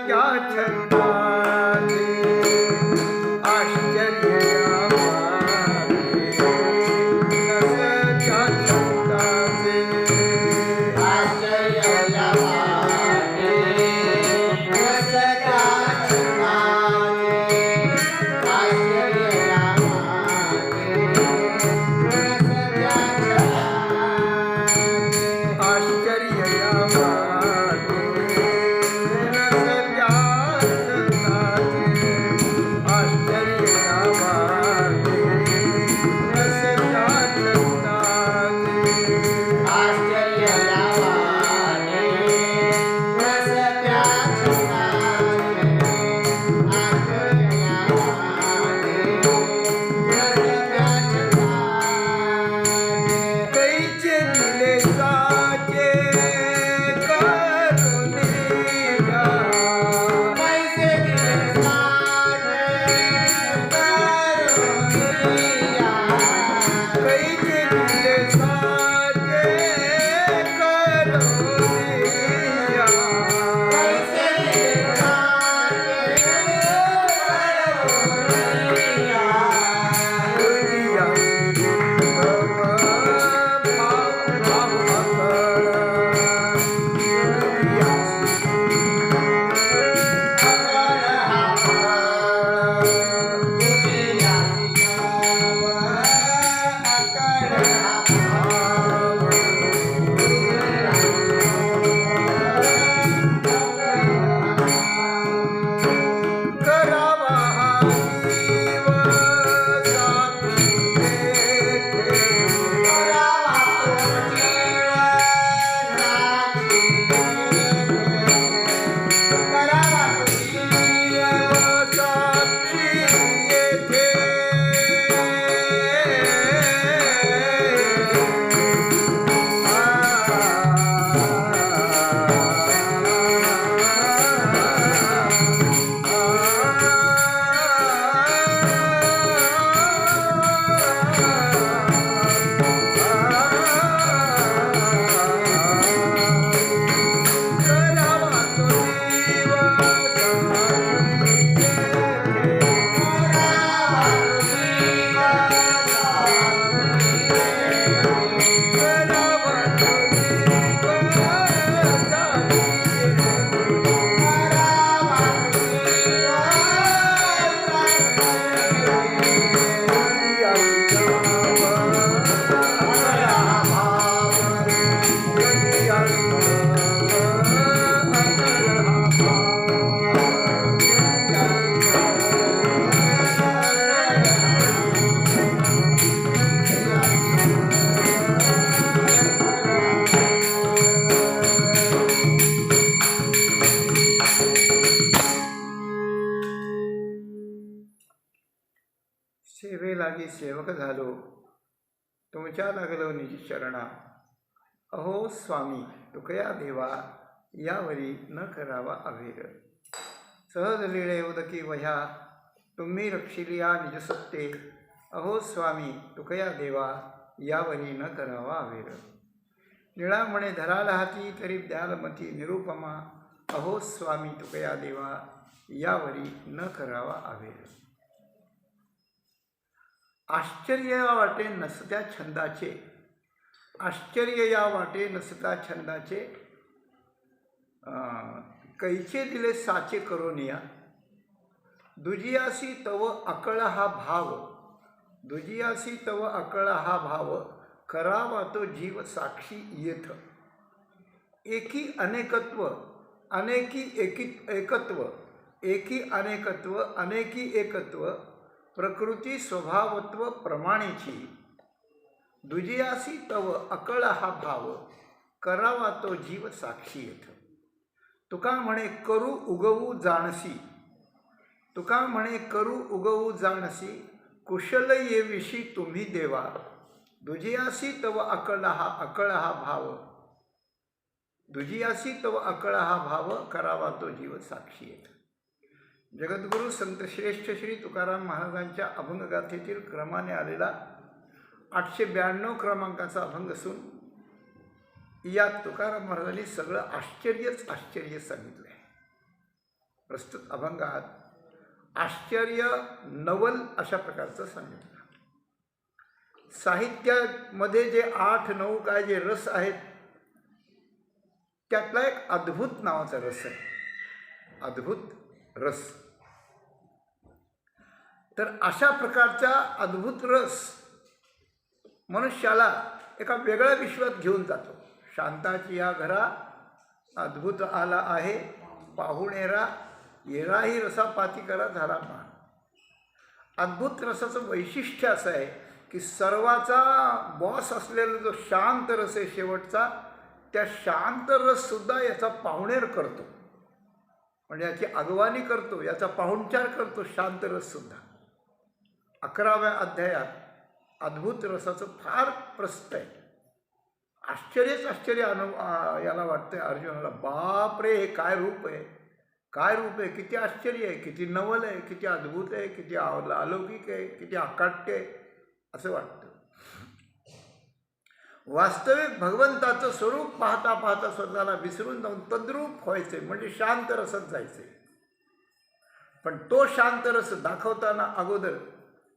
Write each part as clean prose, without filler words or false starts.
नसत्या छंदाचे आश्चर्य यावारे, नसत्या छंदाचे आश्चर्य यावारे, नसत्या छंदाचे आश्चर्य यावारे, नसत्या छंदाचे आश्चर्य यावारे, नसत्या छंदाचे आश्चर्य यावारे, नसत्या छंदाचे आश्चर्य यावारे, नसत्या छंदाचे आश्चर्य यावारे, नसत्या छंदाचे कैचे दिले साचे करुणिया, पैसे दिले साचे करुणिया, कैचे दिले साचे करुणिया, पैसे दिले साचे करुणिया, तुझिया भाव भाव अकळ, तुझिया करावा जीव साक्षी तेथे, साक्षी येथे करावा तो जीव साक्षी येथे, करावा तो जीव साक्षी येथे, तुझिया सेवे लागी सेवक झालो, तुमच्या लागलो निज चरणा. अहो स्वामी तुकया देवा, यावरी न करावा अवेर. सहज लिळे उदकी वह्या, तुम्ही रक्षिलिया निज सत्ते. अहो स्वामी तुकया देवा, यावरी न करावा अवेर. निळा म्हणे धराल हाती, तरी द्याल मती निरुपमा. अहो स्वामी तुकया देवा, यावरी न करावा अवेर. आश्चर्य या वाटे नसत्या छंदाचे, आश्चर्य या वाटे नसता छंदाचे, कैचे दिले साचे करोनिया. दुजियासी तव अकळ हा भाव, दुजियासी तव अकळ हा भाव, करावा तो जीव साक्षी येथ. एकी अनेकत्व, अनेकी एकत्व, एकी अनेकत्व अनेकी एकत्व, प्रकृती स्वभावत्व प्रमाणेची. दुजियासी तव अकळ हा भाव, करावा तो जीव साक्षी येथ. तुका म्हणे करू उगवू जाणसी, तुका म्हणे करू उगवू जाणसी, कुशल येविषी तुम्ही देवा. दुजियासी तव अकळ हा भाव, दुजियासी तव अकळ हा भाव, करावा तो जीव साक्षी येथ. जगद्गुरु संतश्रेष्ठ श्री तुकाराम महाराजांच्या अभंगगाथेतील क्रमाने आलेला 892 क्रमांकाचा अभंग असून यात तुकाराम महाराजांनी सगळं आश्चर्यच आश्चर्य सांगितलं आहे. प्रस्तुत अभंगात आश्चर्य नवल अशा प्रकारचं सांगितलं. साहित्यामध्ये जे 8-9 काय जे रस आहेत त्यातला एक अद्भुत नावाचा रस आहे. अद्भुत रस. तर अशा प्रकारचा अद्भुत रस मनुष्याला एका वेगळ्या विश्वात घेऊन जातो. शांताची या घरा अद्भुत आला आहे, पाहुणेरा येराही रसा पाती करा झाला मान. अद्भुत रसाचं वैशिष्ट्य असं आहे की सर्वाचा बॉस असलेला जो शांत रस आहे शेवटचा, त्या शांत रससुद्धा याचा पाहुणेर करतो, म्हणजे याची अगवानी करतो, याचा पाहुणचार करतो शांत रससुद्धा. 11व्या अध्यायात अद्भुत रसाचं फार प्रस्त आहे. आश्चर्य याला वाटतंय अर्जुनाला, बाप रे हे काय रूप आहे, काय रूप आहे, किती आश्चर्य आहे, किती नवल आहे, किती अद्भुत आहे, किती अलौकिक आहे, किती अकाट्य आहे असं वाटतं. वास्तविक भगवंताचं स्वरूप पाहता पाहता स्वतःला विसरून जाऊन तद्रूप व्हायचे, म्हणजे शांत रसात जायचे. पण तो शांत रस दाखवताना अगोदर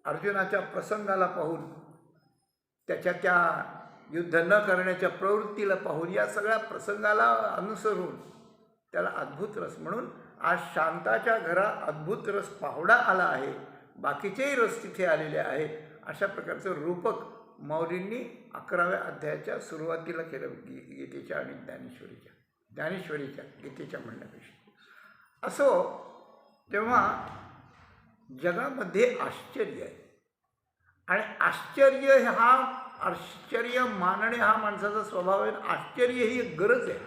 अर्जुनाच्या प्रसंगाला पाहून, त्याच्या त्या युद्ध न करण्याच्या प्रवृत्तीला पाहून, या सगळ्या प्रसंगाला अनुसरून त्याला अद्भुत रस म्हणून आज शांताच्या घरा अद्भुत रस पाहुणा आला आहे, बाकीचेही रस तिथे आलेले आहेत. अशा प्रकारचं रूपक माऊलींनी 11व्या अध्यायाच्या सुरुवातीला केलं, गीतेच्या आणि ज्ञानेश्वरीच्या गीतेच्या म्हणण्यापेक्षा. असो, तेव्हा जगामध्ये आश्चर्य आहे आणि आश्चर्य मानणे हा माणसाचा स्वभाव आहे. आश्चर्य ही एक गरज आहे.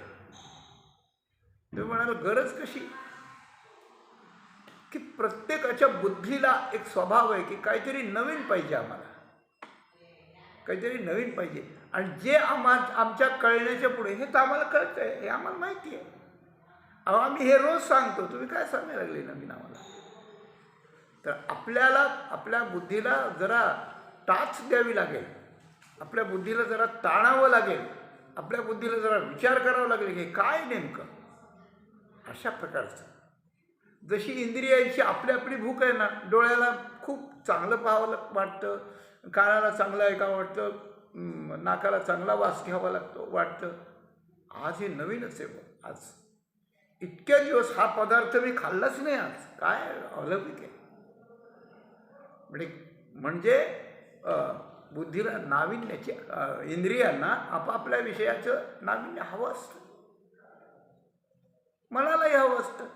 तुम्ही म्हणाल गरज कशी, की प्रत्येकाच्या बुद्धीला एक स्वभाव आहे की काहीतरी नवीन पाहिजे, आम्हाला काहीतरी नवीन पाहिजे. आणि जे आमच्या कळण्याच्या पुढे हे तर आम्हाला कळतं आहे, हे आम्हाला माहिती आहे. अहो, आम्ही हे रोज सांगतो, तुम्ही काय सांगायला लागले नवीन आम्हाला. तर आपल्याला आपल्या बुद्धीला जरा टाच द्यावी लागेल, आपल्या बुद्धीला जरा ताणावं लागेल, आपल्या बुद्धीला जरा विचार करावा लागेल की काय नेमकं. अशा प्रकारचं जशी इंद्रियांची आपली आपली भूक आहे ना, डोळ्याला खूप चांगलं पाहावं वाटतं, कानाला चांगलं ऐकावं वाटतं, नाकाला चांगला वास घ्यावा वाटतं. आज हे नवीनच आहे. आज इतक्या दिवस हा पदार्थ मी खाल्लाच नाही, आज काय अलौकिक आहे. म्हणजे बुद्धीला नाविन्याची, इंद्रियांना आपापल्या विषयाचं नाविन्य हवं असतं, मनालाही हवं असतं.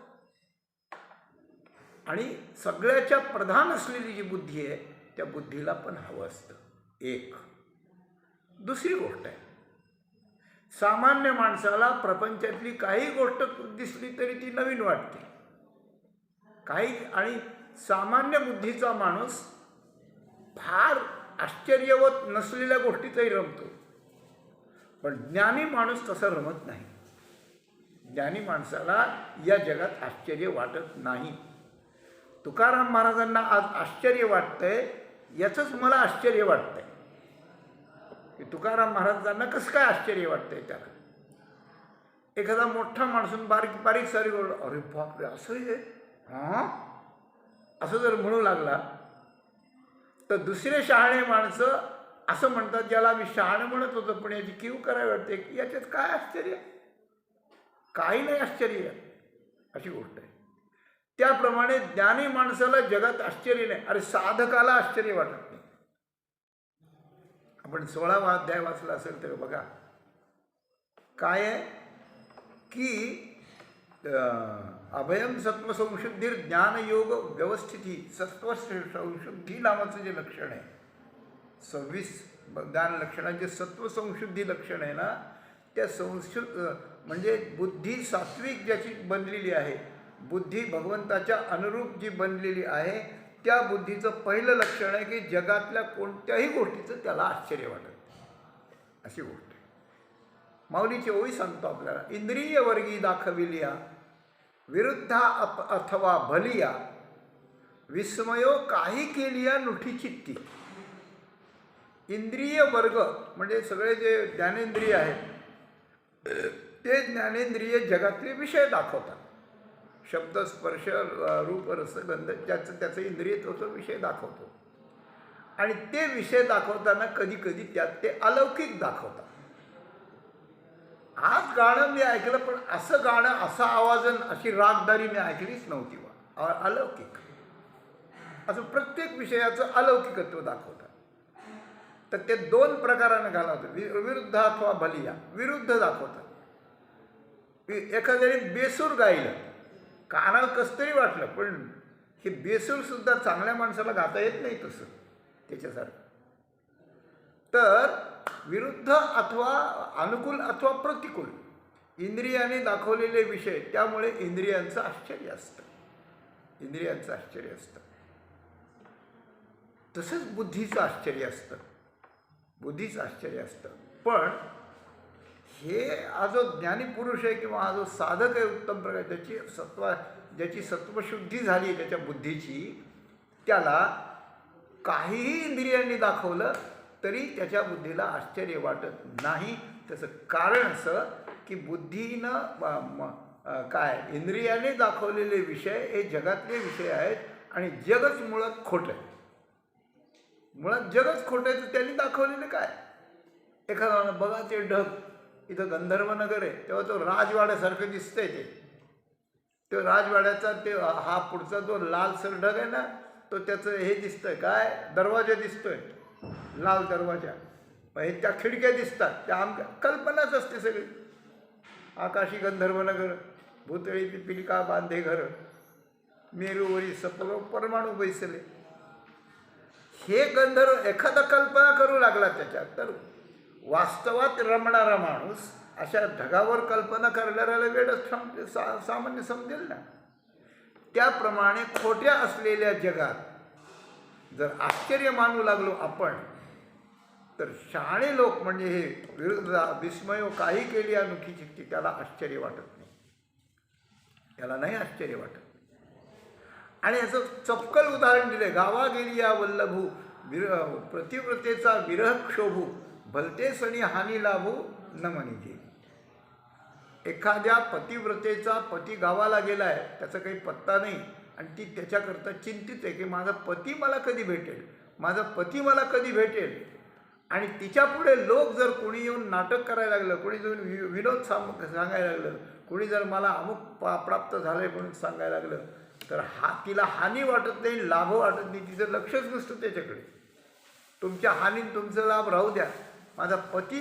आणि सगळ्याच्या प्रधान असलेली जी बुद्धी आहे त्या बुद्धीला पण हवं असतं. एक दुसरी गोष्ट आहे, सामान्य माणसाला प्रपंचातली काही गोष्ट दिसली तरी ती नवीन वाटते काही, आणि सामान्य बुद्धीचा माणूस फार आश्चर्यवत नसलेल्या गोष्टीतही रमतो. पण ज्ञानी माणूस तसा रमत नाही. ज्ञानी माणसाला या जगात आश्चर्य वाटत नाही. तुकाराम महाराजांना आज आश्चर्य वाटतंय, याचंच मला आश्चर्य वाटतंय की तुकाराम महाराजांना कसं काय आश्चर्य वाटतंय. त्याला एखादा मोठा माणसून बारीक सारी गोष्ट, अरे बापरे असं आहे, हां असं जर म्हणू लागला तर दुसरे शहाणे माणसं असं म्हणतात, ज्याला मी शहाणे म्हणत होतो पण याची कीव करावी वाटते, की याच्यात काय आश्चर्य, काही नाही आश्चर्य, अशी गोष्ट आहे. त्याप्रमाणे ज्ञानी माणसाला जगात आश्चर्य नाही. अरे साधकाला आश्चर्य वाटत नाही. आपण 16वा अध्याय वाचला असेल तर बघा काय आहे की अभयम सत्वसंशुद्धीर ज्ञानयोग व्यवस्थिती. सत्वसंशुद्धी नावाचं जे लक्षण आहे, 26 ज्ञान लक्षणाचे सत्वसंशुद्धी लक्षण आहे ना, त्या म्हणजे बुद्धी सात्विक ज्याची बनलेली आहे, बुद्धी भगवंताच्या अनुरूप जी बनलेली आहे, त्या बुद्धीचं पहिलं लक्षण आहे की जगातल्या कोणत्याही गोष्टीचं त्याला आश्चर्य वाटत, अशी गोष्ट आहे. माऊलीची ओवी सांगतो आपल्याला, इंद्रिय वर्गी दाखविलिया विरुद्धा अथवा भलिया, विस्मयो काही केलिया नुठी चित्ती. इंद्रिय वर्ग म्हणजे सगळे जे ज्ञानेंद्रिय आहेत ते ज्ञानेंद्रिय जगातले विषय दाखवतात. शब्द स्पर्श रूप रस गंध त्याचं इंद्रिय तो विषय दाखवतो. आणि ते विषय दाखवताना कधी कधी त्यात ते अलौकिक दाखवतात. आज गाणं मी ऐकलं, पण असं गाणं, असा आवाजन, अशी रागदारी मी ऐकलीच नव्हती. अलौकिक असं प्रत्येक विषयाचं अलौकिकत्व दाखवतात. तर ते दोन प्रकाराने घालवतात. विरुद्ध अथवा बलिया विरुद्ध दाखवतात. एखाद्याने बेसूर गायलं, कानाला कसं तरी वाटलं, पण हे बेसूर सुद्धा चांगल्या माणसाला गाता येत नाही तसं त्याच्यासारखं. तर विरुद्ध अथवा अनुकूल अथवा प्रतिकूल इंद्रियाने दाखवलेले विषय, त्यामुळे इंद्रियांचं आश्चर्य असतं. इंद्रियांचं आश्चर्य असतं. तसंच बुद्धीचं आश्चर्य असतं. बुद्धीचं आश्चर्य असतं. पण हे हा जो ज्ञानी पुरुष आहे किंवा हा जो साधक आहे उत्तम प्रकार, ज्याची सत्वशुद्धी झाली आहे त्याच्या बुद्धीची, त्याला काहीही इंद्रियांनी दाखवलं तरी त्याच्या बुद्धीला आश्चर्य वाटत नाही. त्याचं कारण असं की बुद्धीनं काय, इंद्रियाने दाखवलेले विषय हे जगातले विषय आहेत आणि जगच मुळात खोटं आहे. मुळात जगच खोटं आहे. तर त्यांनी दाखवलेलं काय? एखादा बघा ते ढग, इथं गंधर्वनगर आहे, तेव्हा तो राजवाड्यासारखं दिसतंय. ते राजवाड्याचा ते हा पुढचा जो लालसर ढग आहे ना, तो त्याचं हे दिसतंय काय, दरवाजा दिसतोय, लाल दरवाजा. हे त्या खिडक्या दिसतात, त्या आमच्या कल्पनाच असते सगळी. आकाशी गंधर्वनगर, भूतळी पिपिलिका बांधे घर, मेरूवरी सपरो परमाणू बैसले. हे गंधर्व एखादा कल्पना करू लागला त्याच्यात, तर वास्तवात रमणारा माणूस अशा ढगावर कल्पना करणाऱ्याला वेळच सामान्य समजेल ना. त्याप्रमाणे खोट्या असलेल्या जगात जर आश्चर्य मानू लागलो आपण, तर शहाणे लोक म्हणजे हे विरुद्ध विस्मयो काही केली अनोखी चित्ती, त्याला आश्चर्य वाटत नाही. त्याला नाही आश्चर्य वाटत. आणि याचं चपकल उदाहरण दिले. गावा गेली या वल्लभू प्रतिव्रतेचा विरह क्षोभू, भलते सणी हानी लाभू न म्हणीजे. एखाद्या पतिव्रतेचा पती गावाला गेलाय, त्याचा काही पत्ता नाही, आणि ती त्याच्याकरता चिंतित आहे की माझा पती मला कधी भेटेल, माझा पती मला कधी भेटेल. आणि तिच्यापुढे लोक जर कोणी येऊन नाटक करायला लागलं, कोणी येऊन विनोद सांगायला लागलं, कोणी जर मला अमुक प्राप्त झालंय म्हणून सांगायला लागलं, तर तिला हानी वाटत नाही, लाभ वाटत नाही. तिचं लक्षच नसतं त्याच्याकडे. तुमच्या हानीन तुमचा लाभ राहू द्या, माझा पती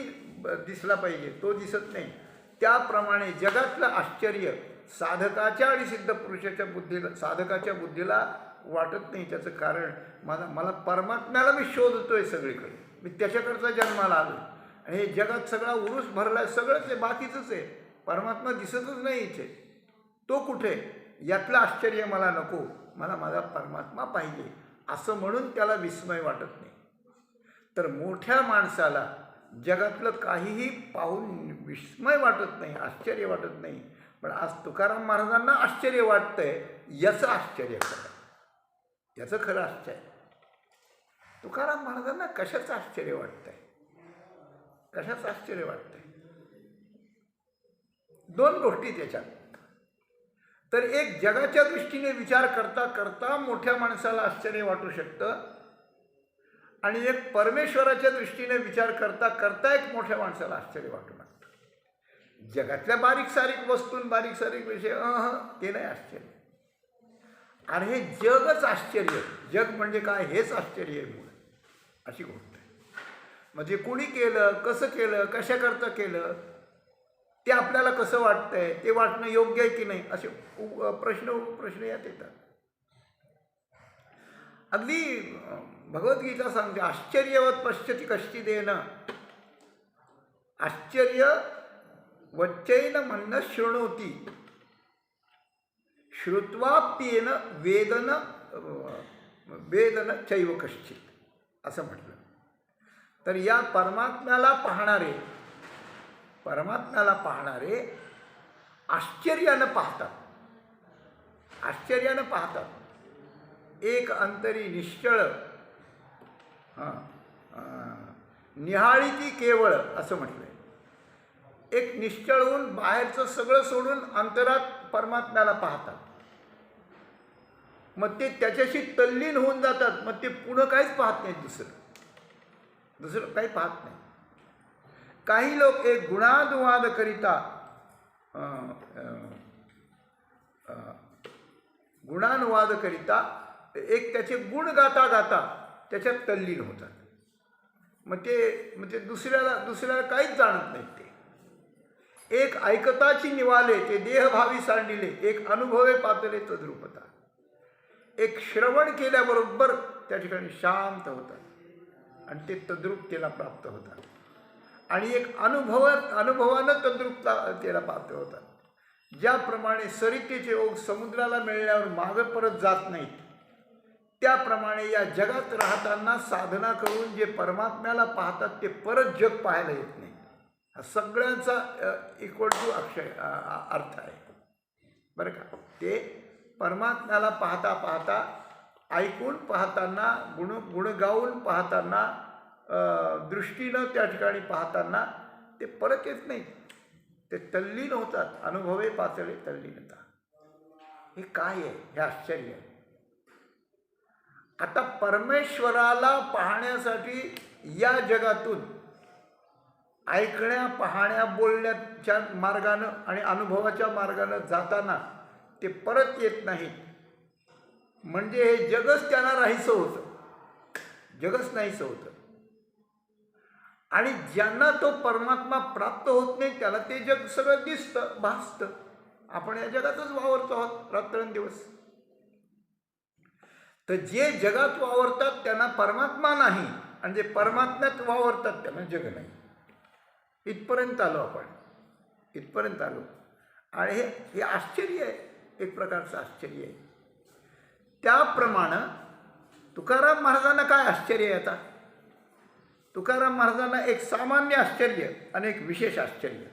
दिसला पाहिजे, तो दिसत नाही. त्याप्रमाणे जगातलं आश्चर्य साधकाच्या आणि सिद्ध पुरुषाच्या बुद्धीला, साधकाच्या बुद्धीला वाटत नाही. त्याचं कारण मला परमात्म्याला मी शोधतोय सगळीकडे, मी त्याच्याकडचा जन्माला आलो, आणि हे जगात सगळा उरूस भरला, सगळंच आहे, बाकीचंच आहे, परमात्मा दिसतच नाही इथे. तो कुठे? यातलं आश्चर्य मला नको, मला माझा परमात्मा पाहिजे, असं म्हणून त्याला विस्मय वाटत नाही. तर मोठ्या माणसाला जगातलं काहीही पाहून विस्मय वाटत नाही, आश्चर्य वाटत नाही. पण आज तुकाराम महाराजांना आश्चर्य वाटतंय, याचं आश्चर्य खरं, याचं खरं आश्चर्य. तुकाराम महाराजांना कशाचं आश्चर्य वाटतंय? कशाचं आश्चर्य वाटतंय? दोन गोष्टी त्याच्यात. तर एक जगाच्या दृष्टीने विचार करता करता मोठ्या माणसाला आश्चर्य वाटू शकतं, आणि एक परमेश्वराच्या दृष्टीने विचार करता करता एक मोठ्या माणसाला आश्चर्य वाटू लागतं. जगातल्या बारीक सारीक वस्तून बारीक सारीक विषय ते नाही आश्चर्य. आणि हे जगच आश्चर्य. जग म्हणजे काय, हेच आश्चर्य आहे मूळ, अशी गोष्ट आहे. म्हणजे कुणी केलं, कसं केलं, कशाकरता केलं, ते आपल्याला कसं वाटतंय, ते वाटणं योग्य आहे की नाही, असे प्रश्न यात येतात. अगदी भगवद्गीता सांगते, आश्चर्यवत पश्यति कश्चिदेन आश्चर्य वच्चैन मन्न शृणोती श्रुत्वाप्येन वेदन चैव कश्चित, असं म्हटलं. तर या परमात्म्याला पाहणारे आश्चर्यानं पाहतात. एक अंतरी निश्चळ निहाळीती केवळ, असं म्हटलंय. एक निश्चळ होऊन बाहेरचं सगळं सोडून अंतरात परमात्म्याला पाहतात. मग ते त्याच्याशी तल्लीन होऊन जातात. मग ते पुढं काहीच पाहत नाहीत, दुसरं काही पाहत नाही. काही लोक एक गुणानुवाद करिता एक त्याचे गुण गाता गाता त्याच्यात तल्लीन होतात. मग ते दुसऱ्याला काहीच जाणत नाहीत. ते एक ऐकताची निवाले ते देहभावी सांडिले, एक अनुभवे पातले तद्रूपता. एक श्रवण केल्याबरोबर त्या ठिकाणी शांत होतात आणि ते तद्रूपतेला प्राप्त होतात. आणि एक अनुभवानं तद्रूपतेला प्राप्त होतात. ज्याप्रमाणे सरितेचे ओघ समुद्राला मिळाल्यावर मागं परत जात नाहीत, त्याप्रमाणे या जगात राहताना साधना करून जे परमात्म्याला पाहतात ते परत जग पाहायला येत नाही. हा सगळ्यांचा इक्वल टू अर्थ आहे बरं का. ते परमात्म्याला पाहता पाहता, ऐकून पाहताना, गुण गाऊन पाहताना, दृष्टीनं त्या ठिकाणी पाहताना ते परत येत नाही. ते तल्लीन होतात. अनुभवे पातळे तल्लीनता. हे काय आहे? हे आश्चर्य आहे. आता परमेश्वराला पाहण्यासाठी या जगातून ऐकण्या, पाहण्या, बोलण्याच्या मार्गानं आणि अनुभवाच्या मार्गानं जाताना ते परत येत नाहीत. म्हणजे हे जगच त्यांना नाहीसं होतं. जगच नाहीसं होतं. आणि ज्यांना तो परमात्मा प्राप्त होत नाही त्याला ते जग सगळं दिसतं, भासतं. आपण या जगातच वावरतो आहोत रात्रंदिवस. तर जे जगात वावरतात त्यांना परमात्मा नाही, आणि जे परमात्म्यात वावरतात त्यांना जग नाही. इथपर्यंत आलो आपण, इथपर्यंत आलो. आणि हे आश्चर्य आहे, एक प्रकारचं आश्चर्य आहे. त्याप्रमाणे तुकाराम महाराजांना काय आश्चर्य आहे? आता तुकाराम महाराजांना एक सामान्य आश्चर्य आणि एक विशेष आश्चर्य,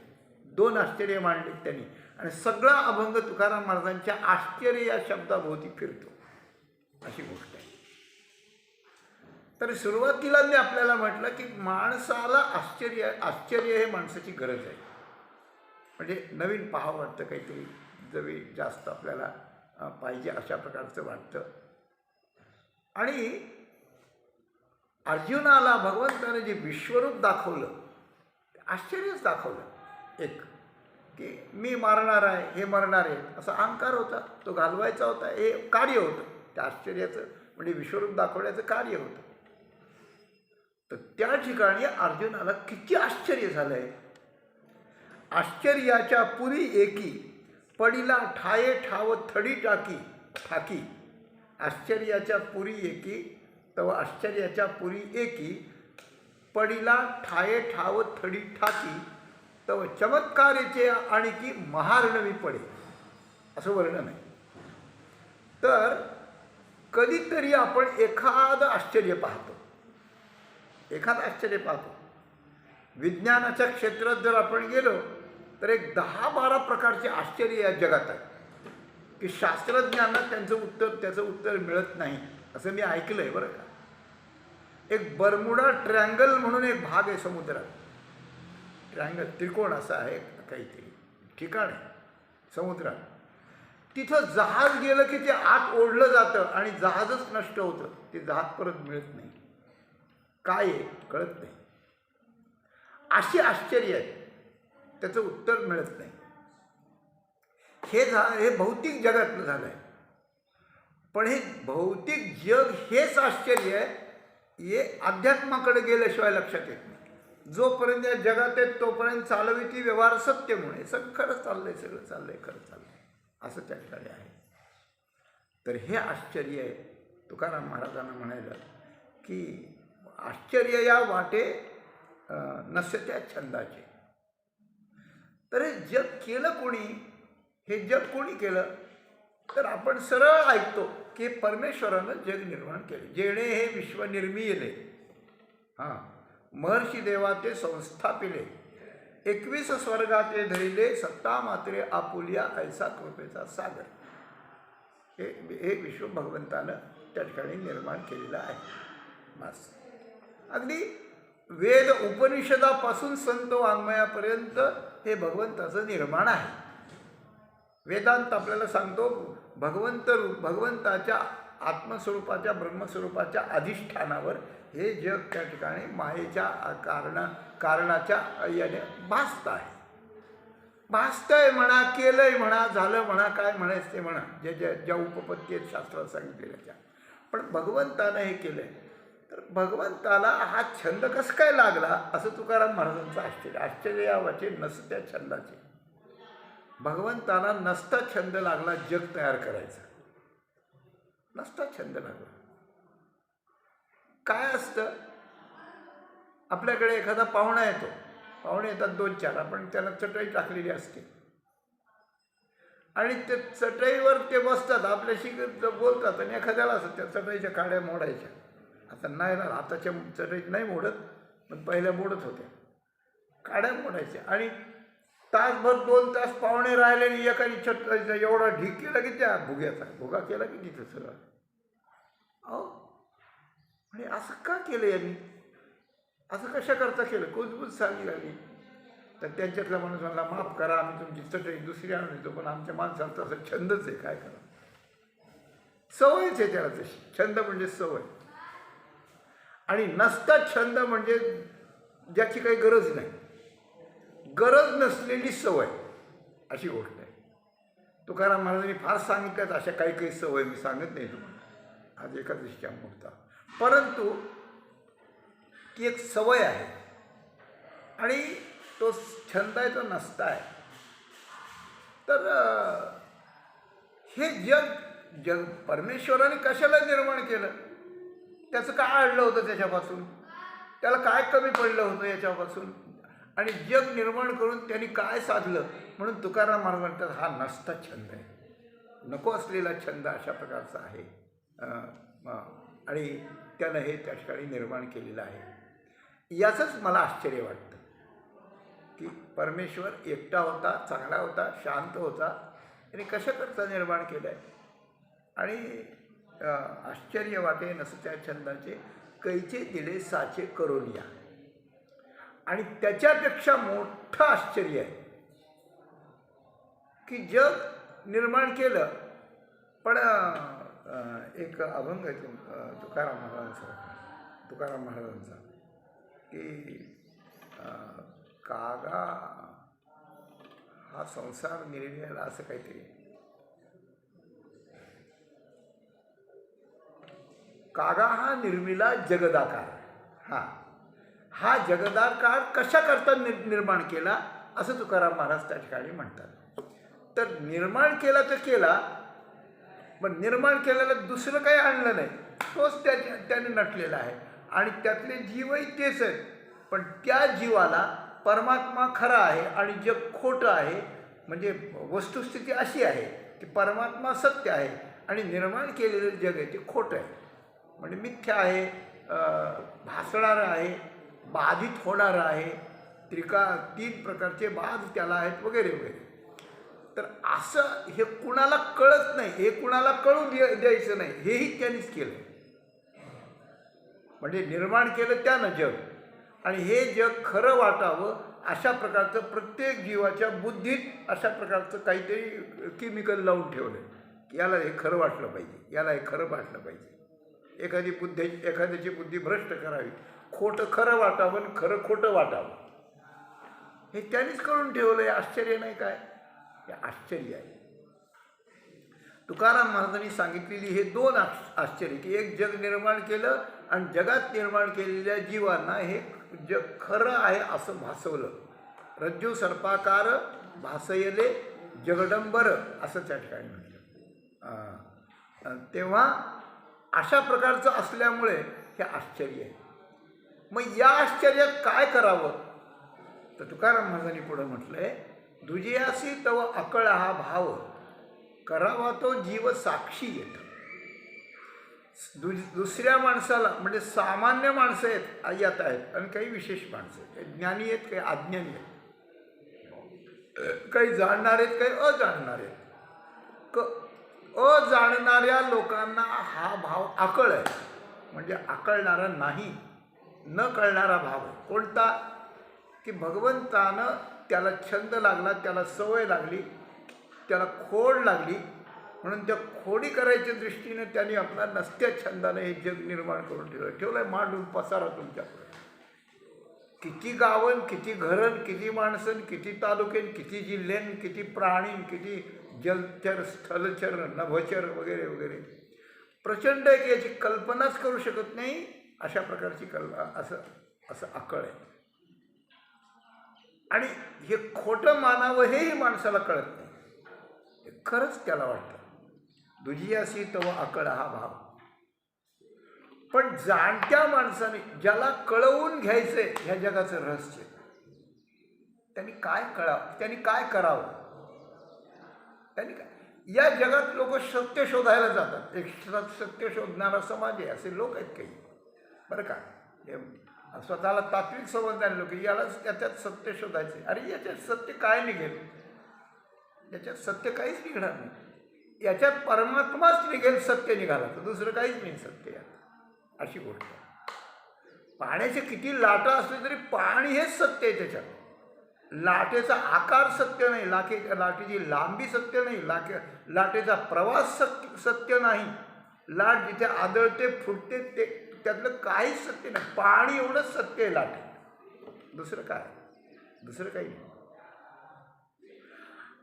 दोन आश्चर्य मांडले त्यांनी. आणि सगळा अभंग तुकाराम महाराजांच्या आश्चर्य या शब्दाभोवती फिरतो, अशी गोष्ट आहे. तर सुरुवातीला मी आपल्याला म्हटलं की माणसाला आश्चर्य हे माणसाची गरज आहे. म्हणजे नवीन पाहावं वाटतं, काहीतरी जवी जास्त आपल्याला पाहिजे अशा प्रकारचं वाटतं. आणि अर्जुनाला भगवंताने जे विश्वरूप दाखवलं, आश्चर्यच दाखवलं. एक की मी मारणार आहे, हे मरणार आहे, असा अहंकार होता, तो घालवायचा होता. हे कार्य होतं त्या आश्चर्याचं, म्हणजे विश्वरूप दाखवण्याचं कार्य होतं. तर त्या ठिकाणी अर्जुनाला किती आश्चर्य झालंय. आश्चर्याच्या पुरी एकी पडिला ठाये ठाव थडी ठाकी. आश्चर्याच्या पुरी एकी तव आश्चर्याच्या पुरी एकी पडिला ठाये ठाव थडी ठाकी तव चमत्कारेचे आणखी महार्णवी पडे, असं वर्णन आहे. तर कधीतरी आपण एखादं आश्चर्य पाहतो. विज्ञानाच्या क्षेत्रात जर आपण गेलो तर एक 10-12 प्रकारचे आश्चर्य या जगात आहेत की शास्त्रज्ञांना त्याचं उत्तर मिळत नाही, असं मी ऐकलं आहे बरं का. एक बर्मुडा ट्रँगल म्हणून एक भाग आहे समुद्रात. ट्रँगल त्रिकोण असा आहे काहीतरी ठिकाण आहे समुद्रात. तिथं जहाज गेलं की ते आत ओढलं जातं आणि जहाजच नष्ट होतं. ते जहाज परत मिळत नाही. काय आहे कळत नाही. अशी आश्चर्य आहे, त्याचं उत्तर मिळत नाही. हे भौतिक जगातलं झालं आहे. पण हे भौतिक जग हेच आश्चर्य आहे, हे अध्यात्माकडे गेल्याशिवाय लक्षात येत नाही. जोपर्यंत या जगात आहेत तोपर्यंत चालविती व्यवहार सत्य म्हणून सगळं खरं चाललंय, सगळं चाललंय, खरं चाललंय, असं त्या ठिकाणी आहे. तर हे आश्चर्य आहे. तुकाराम महाराजांना म्हणायला की आश्चर्य या वाटे नसत्या छंदाचे. तर हे जग केलं कोणी? हे जग कोणी केलं? तर आपण सरळ ऐकतो की परमेश्वरानं जग निर्माण केले. जेणे हे विश्व निर्मिले, महर्षी देवा ते संस्थापिले, 21 स्वर्गाते धरिले, सत्ता मात्रे आपुलिया ऐसा कृपेचा सागर. हे विश्व भगवंतानं त्या ठिकाणी निर्माण केलेलं आहे. बस अगदी वेद उपनिषदापासून संत वाङ्मयापर्यंत हे भगवंताचं निर्माण आहे. वेदांत आपल्याला सांगतो भगवंत रूप, भगवंताच्या आत्मस्वरूपाच्या ब्रह्मस्वरूपाच्या अधिष्ठानावर हे जग त्या ठिकाणी मायेच्या कारणाच्या याने भासतं आहे. भासतंय म्हणा, केलंय म्हणा, झालं म्हणा, काय म्हणायचं ते म्हणा, ज्या उपपत्ती आहेत शास्त्रात सांगितलेल्या त्या. पण भगवंतानं हे केलंय. तर भगवंताला हा छंद कसं काय लागला असं तुकाराम महाराजांचं आश्चर्य या वाचे नसत्या छंदाचे. भगवंताला नसता छंद लागला जग तयार करायचा, नसता छंद लागला. काय असतं, आपल्याकडे एखादा पाहुणा येतो, पाहुणे येतात 2-4, आपण त्याला चटई टाकलेली असते आणि ते चटईवर ते बसतात, आपल्याशी बोलतात आणि एखाद्याला असं त्या चटईच्या काड्या मोडायच्या. आता नाही ना, आताच्या चटईत नाही मोडत, पण पहिल्या मोडत होत्या. काड्या मोडायच्या आणि तासभर 2 तास पाहुणे राहिलेली एकाने चटईचा एवढा ढीक केला की त्या भुगा केला की तिथं सगळं. अहो, आणि असं का केलं यांनी, असं कशा करता केलं, कुजबूज सांगितली. तर त्यांच्यातला माणूस म्हणला, माफ करा, आम्ही तुमची चटई दुसरी आणून देतो, पण आमच्या माणसाला तसं छंदच आहे, काय करा, सवयच आहे त्याला तशी. छंद म्हणजे सवय, आणि नसता छंद म्हणजे ज्याची काही गरज नाही, गरज नसलेली सवय अशी गोष्ट आहे. तुकाराम महाराजांनी फार सांगितल्यात अशा काही काही सवय, मी सांगत नाही तुम्हाला आज एकादशीच्या मुहूर्तावर, परंतु ती एक सवय आहे आणि तो छंद आहे, तो नसता आहे. तर हे जग परमेश्वराने कशाला निर्माण केलं, त्याचं काय अडलं होतं त्याच्यापासून, त्याला काय कमी पडलं होतं याच्यापासून, आणि जग निर्माण करून त्यांनी काय साधलं. म्हणून तुकाराम महाराज म्हणतात हा नसता छंद आहे, नको असलेला छंद अशा प्रकारचा आहे, आणि त्यानं हे त्या ठिकाणी निर्माण केलेलं आहे. याचंच मला आश्चर्य वाटतं की परमेश्वर एकटा होता, चांगला होता, शांत होता, आणि कशाकरता निर्माण केलं आहे. आणि आश्चर्य वाटे नसत्या छंदाचे, कैचे दिले साचे करून या. आणि त्याच्यापेक्षा मोठं आश्चर्य आहे की जग निर्माण केलं, पण एक अभंग आहे तुकाराम महाराजांचा की कागा हा संसार निर्मिला, असं काहीतरी, कागा हा निर्मिला जगदाकार. हा जगदाकार कशा करता निर्माण केला असं तुकाराम महाराज त्या ठिकाणी म्हणतात. तर निर्माण केला तर केला, पण निर्माण केलेला दुसरं काही आणलं नाही, तोच त्याने नटलेला आहे आणि त्यातले जीवही तेच आहेत. पण त्या जीवाला परमात्मा खरा आहे आणि जग खोटं आहे. म्हणजे वस्तुस्थिती अशी आहे की परमात्मा सत्य आहे आणि निर्माण केलेलं जग आहे ते खोटं आहे, म्हणजे मिथ्या आहे, भासणारं आहे, बाधित होणारं आहे, 3 प्रकारचे बाध त्याला आहेत वगैरे वगैरे. तर असं हे कुणाला कळत नाही, हे कुणाला कळू द्यायचं नाही, हेही त्यांनीच केलं. म्हणजे निर्माण केलं त्यानं जग, आणि हे जग खरं वाटावं अशा प्रकारचं प्रत्येक जीवाच्या बुद्धीत अशा प्रकारचं काहीतरी केमिकल लावून ठेवलं की याला हे खरं वाटलं पाहिजे, याला हे खरं वाटलं पाहिजे. एखाद्याची बुद्धी भ्रष्ट करावी, खोटं खरं वाटावं आणि खरं खोटं वाटावं, हे त्यांनीच करून ठेवलं. हे आश्चर्य नाही काय, हे आश्चर्य आहे. तुकाराम महाराजांनी सांगितलेली हे 2 आश्चर्य की एक जग निर्माण केलं आणि जगात निर्माण केलेल्या जीवांना हे जग खरं आहे असं भासवलं. रज्जू सर्पाकार भासयले जगडंबर असं त्या ठिकाणी म्हटलं. तेव्हा अशा प्रकारचं असल्यामुळे हे आश्चर्य आहे. मग या आश्चर्यात काय करावं, तर तुकाराम महाराजांनी पुढं म्हटलंय, दुजियासी तव अकळ हा भाव करावा तो जीव साक्षी येत. दुसऱ्या माणसाला, म्हणजे सामान्य माणसं येत आहेत आणि काही विशेष माणसं आहेत, ज्ञानी आहेत, काही अज्ञानी आहेत, काही जाणणारे आहेत, काही अजाणणारे आहेत. अजाणणाऱ्या लोकांना हा भाव आकळ आहे, म्हणजे आकळणारा नाही, न कळणारा भाव आहे. कोणता, की भगवंतानं त्याला छंद लागला, त्याला सवय लागली त्याला खोड लागली म्हणून त्या खोडी करायच्या दृष्टीने त्यांनी आपला नसत्या छंदाने हे जग निर्माण करून ठेवलंय मांडून पसारा तुमच्याकडे. किती गावन, किती घरं, किती माणसं, किती तालुकेन, किती जिल्ह्यान, किती प्राणी, किती जलचर, स्थलचर, नभचर वगैरे वगैरे. प्रचंड आहे की याची कल्पनाच करू शकत नाही अशा प्रकारची असं आकळ आहे. आणि हे खोटं मानावं हेही माणसाला कळत नाही. हे खरंच त्याला वाटतं दुजियासी तव आकळ हा भाव. पण जाणत्या माणसाने ज्याला कळवून घ्यायचंय ह्या जगाचं रहस्य, त्यांनी काय करावं, त्यांनी काय. या जगात लोक सत्य शोधायला जातात. एक सत्य शोधणारा समाज आहे असे लोक आहेत काही बरं का. हे स्वतःला तात्विक समजणारे लोक यालाच याच्यात सत्य शोधायचे. अरे याच्यात सत्य काय निघेल, याच्यात सत्य काहीच निघणार नाही. याच्यात परमात्माच निघेल सत्य निघाला तर दुसरं काहीच नाही सत्य यात. अशी गोष्ट आहे. पाण्याचे किती लाटा असले तरी पाणी हेच सत्य आहे. त्याच्यात लाटेचा आकार सत्य नाही, लाटेची लांबी सत्य नाही, लाटेचा प्रवास सत्य नाही, लाट जिथे आदळते फुटते ते त्यातलं काहीच सत्य नाही. पाणी एवढंच सत्य आहे लाटेत, दुसरं काय, दुसरं काही नाही.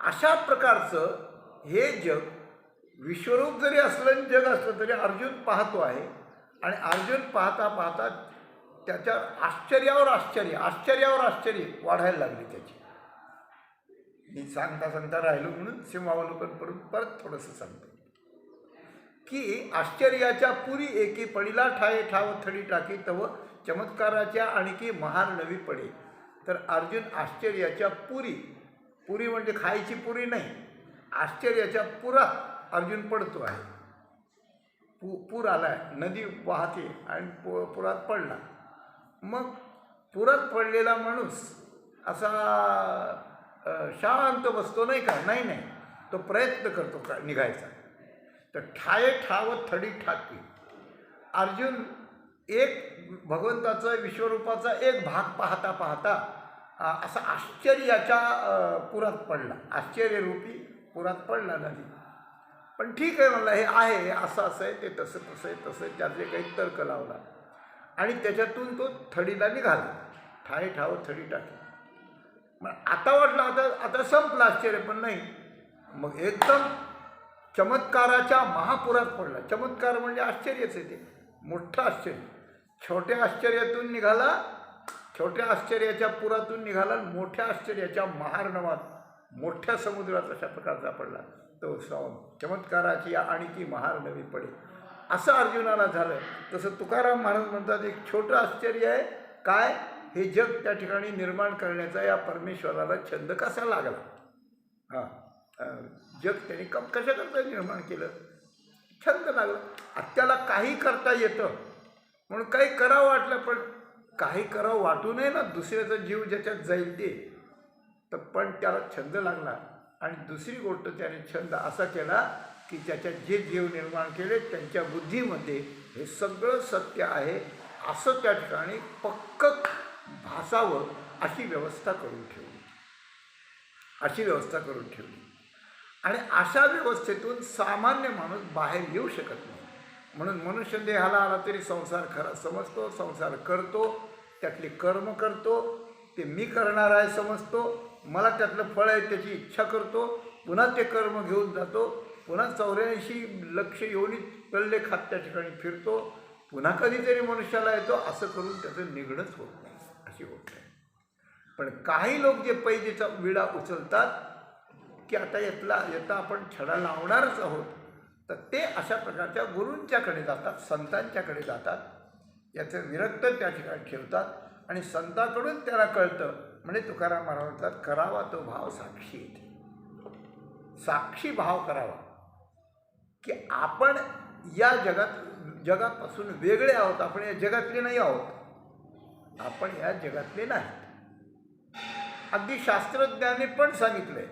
अशा प्रकारचं हे जग विश्वरूप जरी असलं जग असलं तरी अर्जुन पाहतो आहे. आणि अर्जुन पाहता पाहता त्याच्या आश्चर्यावर आश्चर्य वाढायला लागली त्याची. मी सांगता राहिलो म्हणून सिंहावलोकन करून परत थोडंसं सांगतो की आश्चर्याच्या पुरी एकी पडिला ठाये ठाव थडी टाकी तव चमत्काराच्या आणखी महार नवी पडे. तर अर्जुन आश्चर्याच्या पुरी म्हणजे खायची पुरी नाही, आश्चर्याच्या पुरात अर्जुन पडतो आहे. पूर आलाय, नदी वाहते आणि पुरात पडला. मग पुरात पडलेला माणूस असा शांत बसतो नाही का, नाही, तो प्रयत्न करतो का निघायचा. तर ठाये ठाव थडी ठाकी. अर्जुन एक भगवंताचा विश्वरूपाचा एक भाग पाहता पाहता असा आश्चर्याच्या पुरात पडला, आश्चर्यरूपी पुरात पडला नदी. पण ठीक आहे म्हणलं, हे आहे असं आहे, ते तसं त्यातले काही तर्क लावला आणि त्याच्यातून तो थडीला निघाला. ठाये ठाव थडी टाकी. मग आता वाटलं आता संपलं आश्चर्य, पण नाही. मग एकदम चमत्काराच्या महापुरात पडला. चमत्कार म्हणजे आश्चर्यच आहे, ते मोठं आश्चर्य. छोट्या आश्चर्यातून निघाला, छोट्या आश्चर्याच्या पुरातून निघाला, मोठ्या आश्चर्याच्या महार्णवात मोठ्या समुद्रात अशा प्रकारचा पडला. तो चमत्काराची आणखी महार नवी पडे असं अर्जुनाला झालं. तसं तुकाराम महाराज म्हणतात एक छोटं आश्चर्य आहे काय, हे जग त्या ठिकाणी निर्माण करण्याचा या परमेश्वराला छंद कसा लागला. जग त्यांनी कशा करता निर्माण केलं, छंद लागला. त्याला काही करता येतं म्हणून काही करावं वाटलं, पण काही करावं वाटू नये ना, दुसऱ्याचा जीव ज्याच्यात जाईल ते. तर पण त्याला छंद लागला. आणि दुसरी गोष्ट त्याने छंद असा केला की त्याच्यात जे जीव निर्माण केले त्यांच्या बुद्धीमध्ये हे सगळं सत्य आहे असं त्या ठिकाणी पक्क भासावं अशी व्यवस्था करून ठेवली. आणि अशा व्यवस्थेतून सामान्य माणूस बाहेर येऊ शकत नाही. म्हणून मनुष्य देहाला आला तरी संसार खरा समजतो, संसार करतो, त्यातले कर्म करतो, ते मी करणार आहे समजतो, मला त्यातलं फळ आहे त्याची इच्छा करतो, पुन्हा ते कर्म घेऊन जातो, पुन्हा 84 लक्ष योनीत कल्ले खात त्या ठिकाणी फिरतो, पुन्हा कधीतरी मनुष्याला येतो. असं करून त्याचं निघणंच होत नाही अशी गोष्ट आहे. पण काही लोक जे पैजेचा विडा उचलतात की आता याचा आपण छडा लावणारच आहोत, तर ते अशा प्रकारच्या गुरूंच्याकडे जातात, संतांच्याकडे जातात, याचं विरक्त त्या ठिकाणी ठेवतात आणि संतांकडून त्याला कळतं. म्हणजे तुकाराम महाराज म्हणतात करावा तो भाव साक्षी. साक्षी भाव करावा की आपण या जगापासून वेगळे आहोत, आपण या जगातले नाही आहोत, आपण या जगातले नाही. अगदी शास्त्रज्ञांनी पण सांगितलंय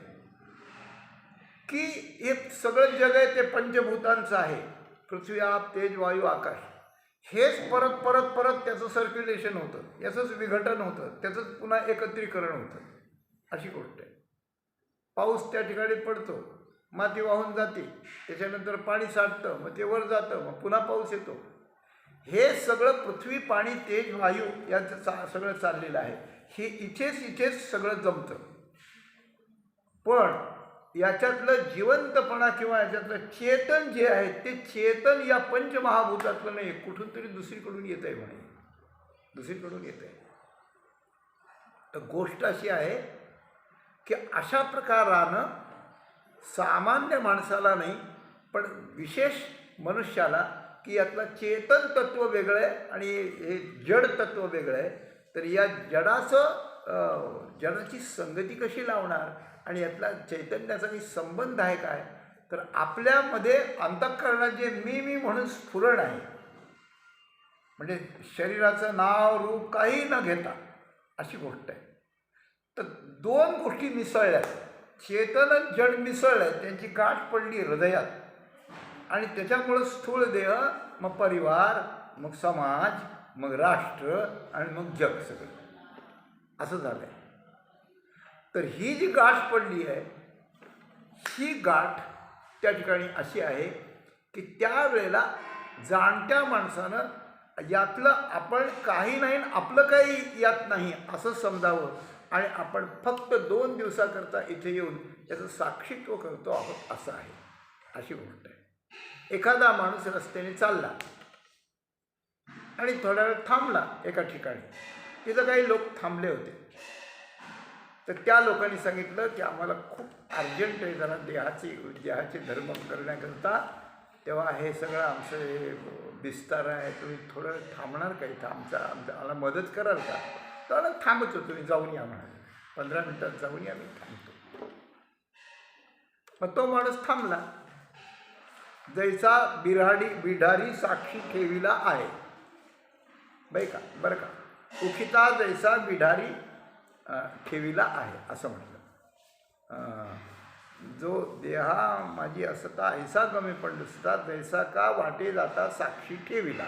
की हे सगळं जग आहे ते पंचभूतांचं आहे, पृथ्वी आप तेज वायू आकाश. हेच परत त्याचं सर्क्युलेशन होतं, याचंच विघटन होतं, त्याचंच पुन्हा एकत्रीकरण होतं, अशी गोष्ट आहे. पाऊस त्या ठिकाणी पडतो, माती वाहून जाते, त्याच्यानंतर पाणी साठतं, मग ते वर जातं, मग पुन्हा पाऊस येतो. हे सगळं पृथ्वी, पाणी, तेज, वायू यांचं सगळं चाललेलं आहे. हे इथेच सगळं जमतं. पण याच्यातलं जिवंतपणा किंवा याच्यातलं चेतन जे आहे ते चेतन या पंचमहाभूतातलं नाही, कुठून तरी दुसरीकडून येत आहे म्हणे, दुसरीकडून येत आहे. तर गोष्ट अशी आहे की अशा प्रकारानं सामान्य माणसाला नाही पण विशेष मनुष्याला की यातलं चेतन तत्व वेगळं आहे आणि हे जड तत्व वेगळं आहे. तर या जडाची संगती कशी लावणार आणि यातला चैतन्याचा काही संबंध आहे काय? तर आपल्यामध्ये अंतःकरणात जे मी म्हणून स्फुरण आहे, म्हणजे शरीराचं नाव रूप काही न घेता अशी गोष्ट आहे. तर दोन गोष्टी मिसळल्या, चेतन आणि जड मिसळलं, त्यांची गाठ पडली हृदयात आणि त्याच्यामुळं स्थूल देह, मग परिवार, मग समाज, मग राष्ट्र आणि मग जग सगळं असं झालं आहे. तर ही जी गाठ पडली आहे, ही गाठ त्या ठिकाणी अशी आहे की त्यावेळेला जाणत्या माणसानं यातलं आपण काही नाही, आपलं काही यात नाही असं समजावं आणि आपण फक्त 2 दिवसाकरता इथे येऊन याचं साक्षीत्व करतो आहोत असं आहे, अशी गोष्ट आहे. एखादा माणूस रस्त्याने चालला आणि थोडा वेळ थांबला एका ठिकाणी, तिथं काही लोक थांबले होते. तर त्या लोकांनी सांगितलं की आम्हाला खूप अर्जंट आहे जरा देहाचे धर्म करण्याकरता, तेव्हा हे सगळं आमचं हे विस्तार आहे, तुम्ही थोडं थांबणार का इथं, आम्हाला मदत कराल का? तर थांबतो, तुम्ही जाऊन या म्हणाले, 15 मिनिटात जाऊन या, मी थांबतो. मग तो माणूस थांबला. जैसा बिढारी साक्षी ठेविला आहे, बरं का, उखिता जैसा बिढारी ठेविला आहे असं म्हटलं. जो देहा माझी असता ऐसा गमे पंडुसता, जैसा का वाटे जाता साक्षी ठेविला.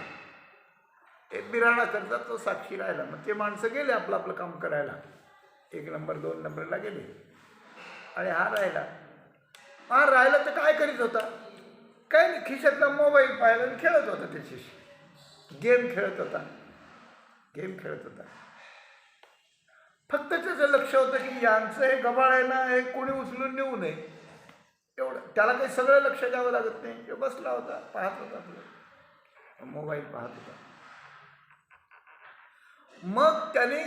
एक बिराणा करता तो साक्षी राहिला. मग ते माणसं गेले आपलं आपलं काम करायला, 1 नंबर 2 नंबरला गेले आणि हा राहिला तर काय करीत होता? काय नाही, खिशातला मोबाईल पाहिला आणि खेळत होता, त्याच्याशी गेम खेळत होता. फक्त त्याचं लक्ष होतं की यांचं हे गबाळ आहे ना, हे कोणी उचलून नेऊ नये, एवढं. त्याला काही सगळं लक्ष द्यावं लागत नाही. तो बसला होता, पाहत होता, आपलं मोबाईल पाहत होता. मग त्याने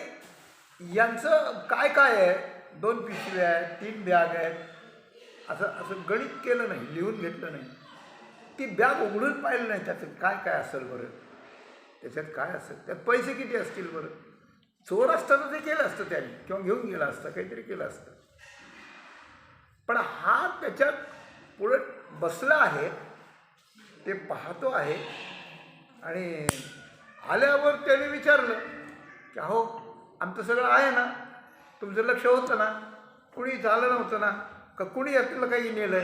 यांचं काय आहे, 2 पिशव्या आहेत, 3 बॅग आहेत, असं गणित केलं नाही, लिहून घेतलं नाही. ती बॅग उघडून पाहिलं नाही, त्याचं काय असेल बरं, त्याच्यात काय असेल, त्यात पैसे किती असतील बरं. चोर असताना ते केलं असतं त्याने, किंवा घेऊन गेला असतं, काहीतरी केलं असतं. पण हा त्याच्यात पुढे बसला आहे, ते पाहतो आहे. आणि आल्यावर त्याने विचारलं की अहो, आमचं सगळं आहे ना, तुमचं लक्ष होतं ना, कुणी झालं नव्हतं ना, का कुणी यातलं काही नेलं?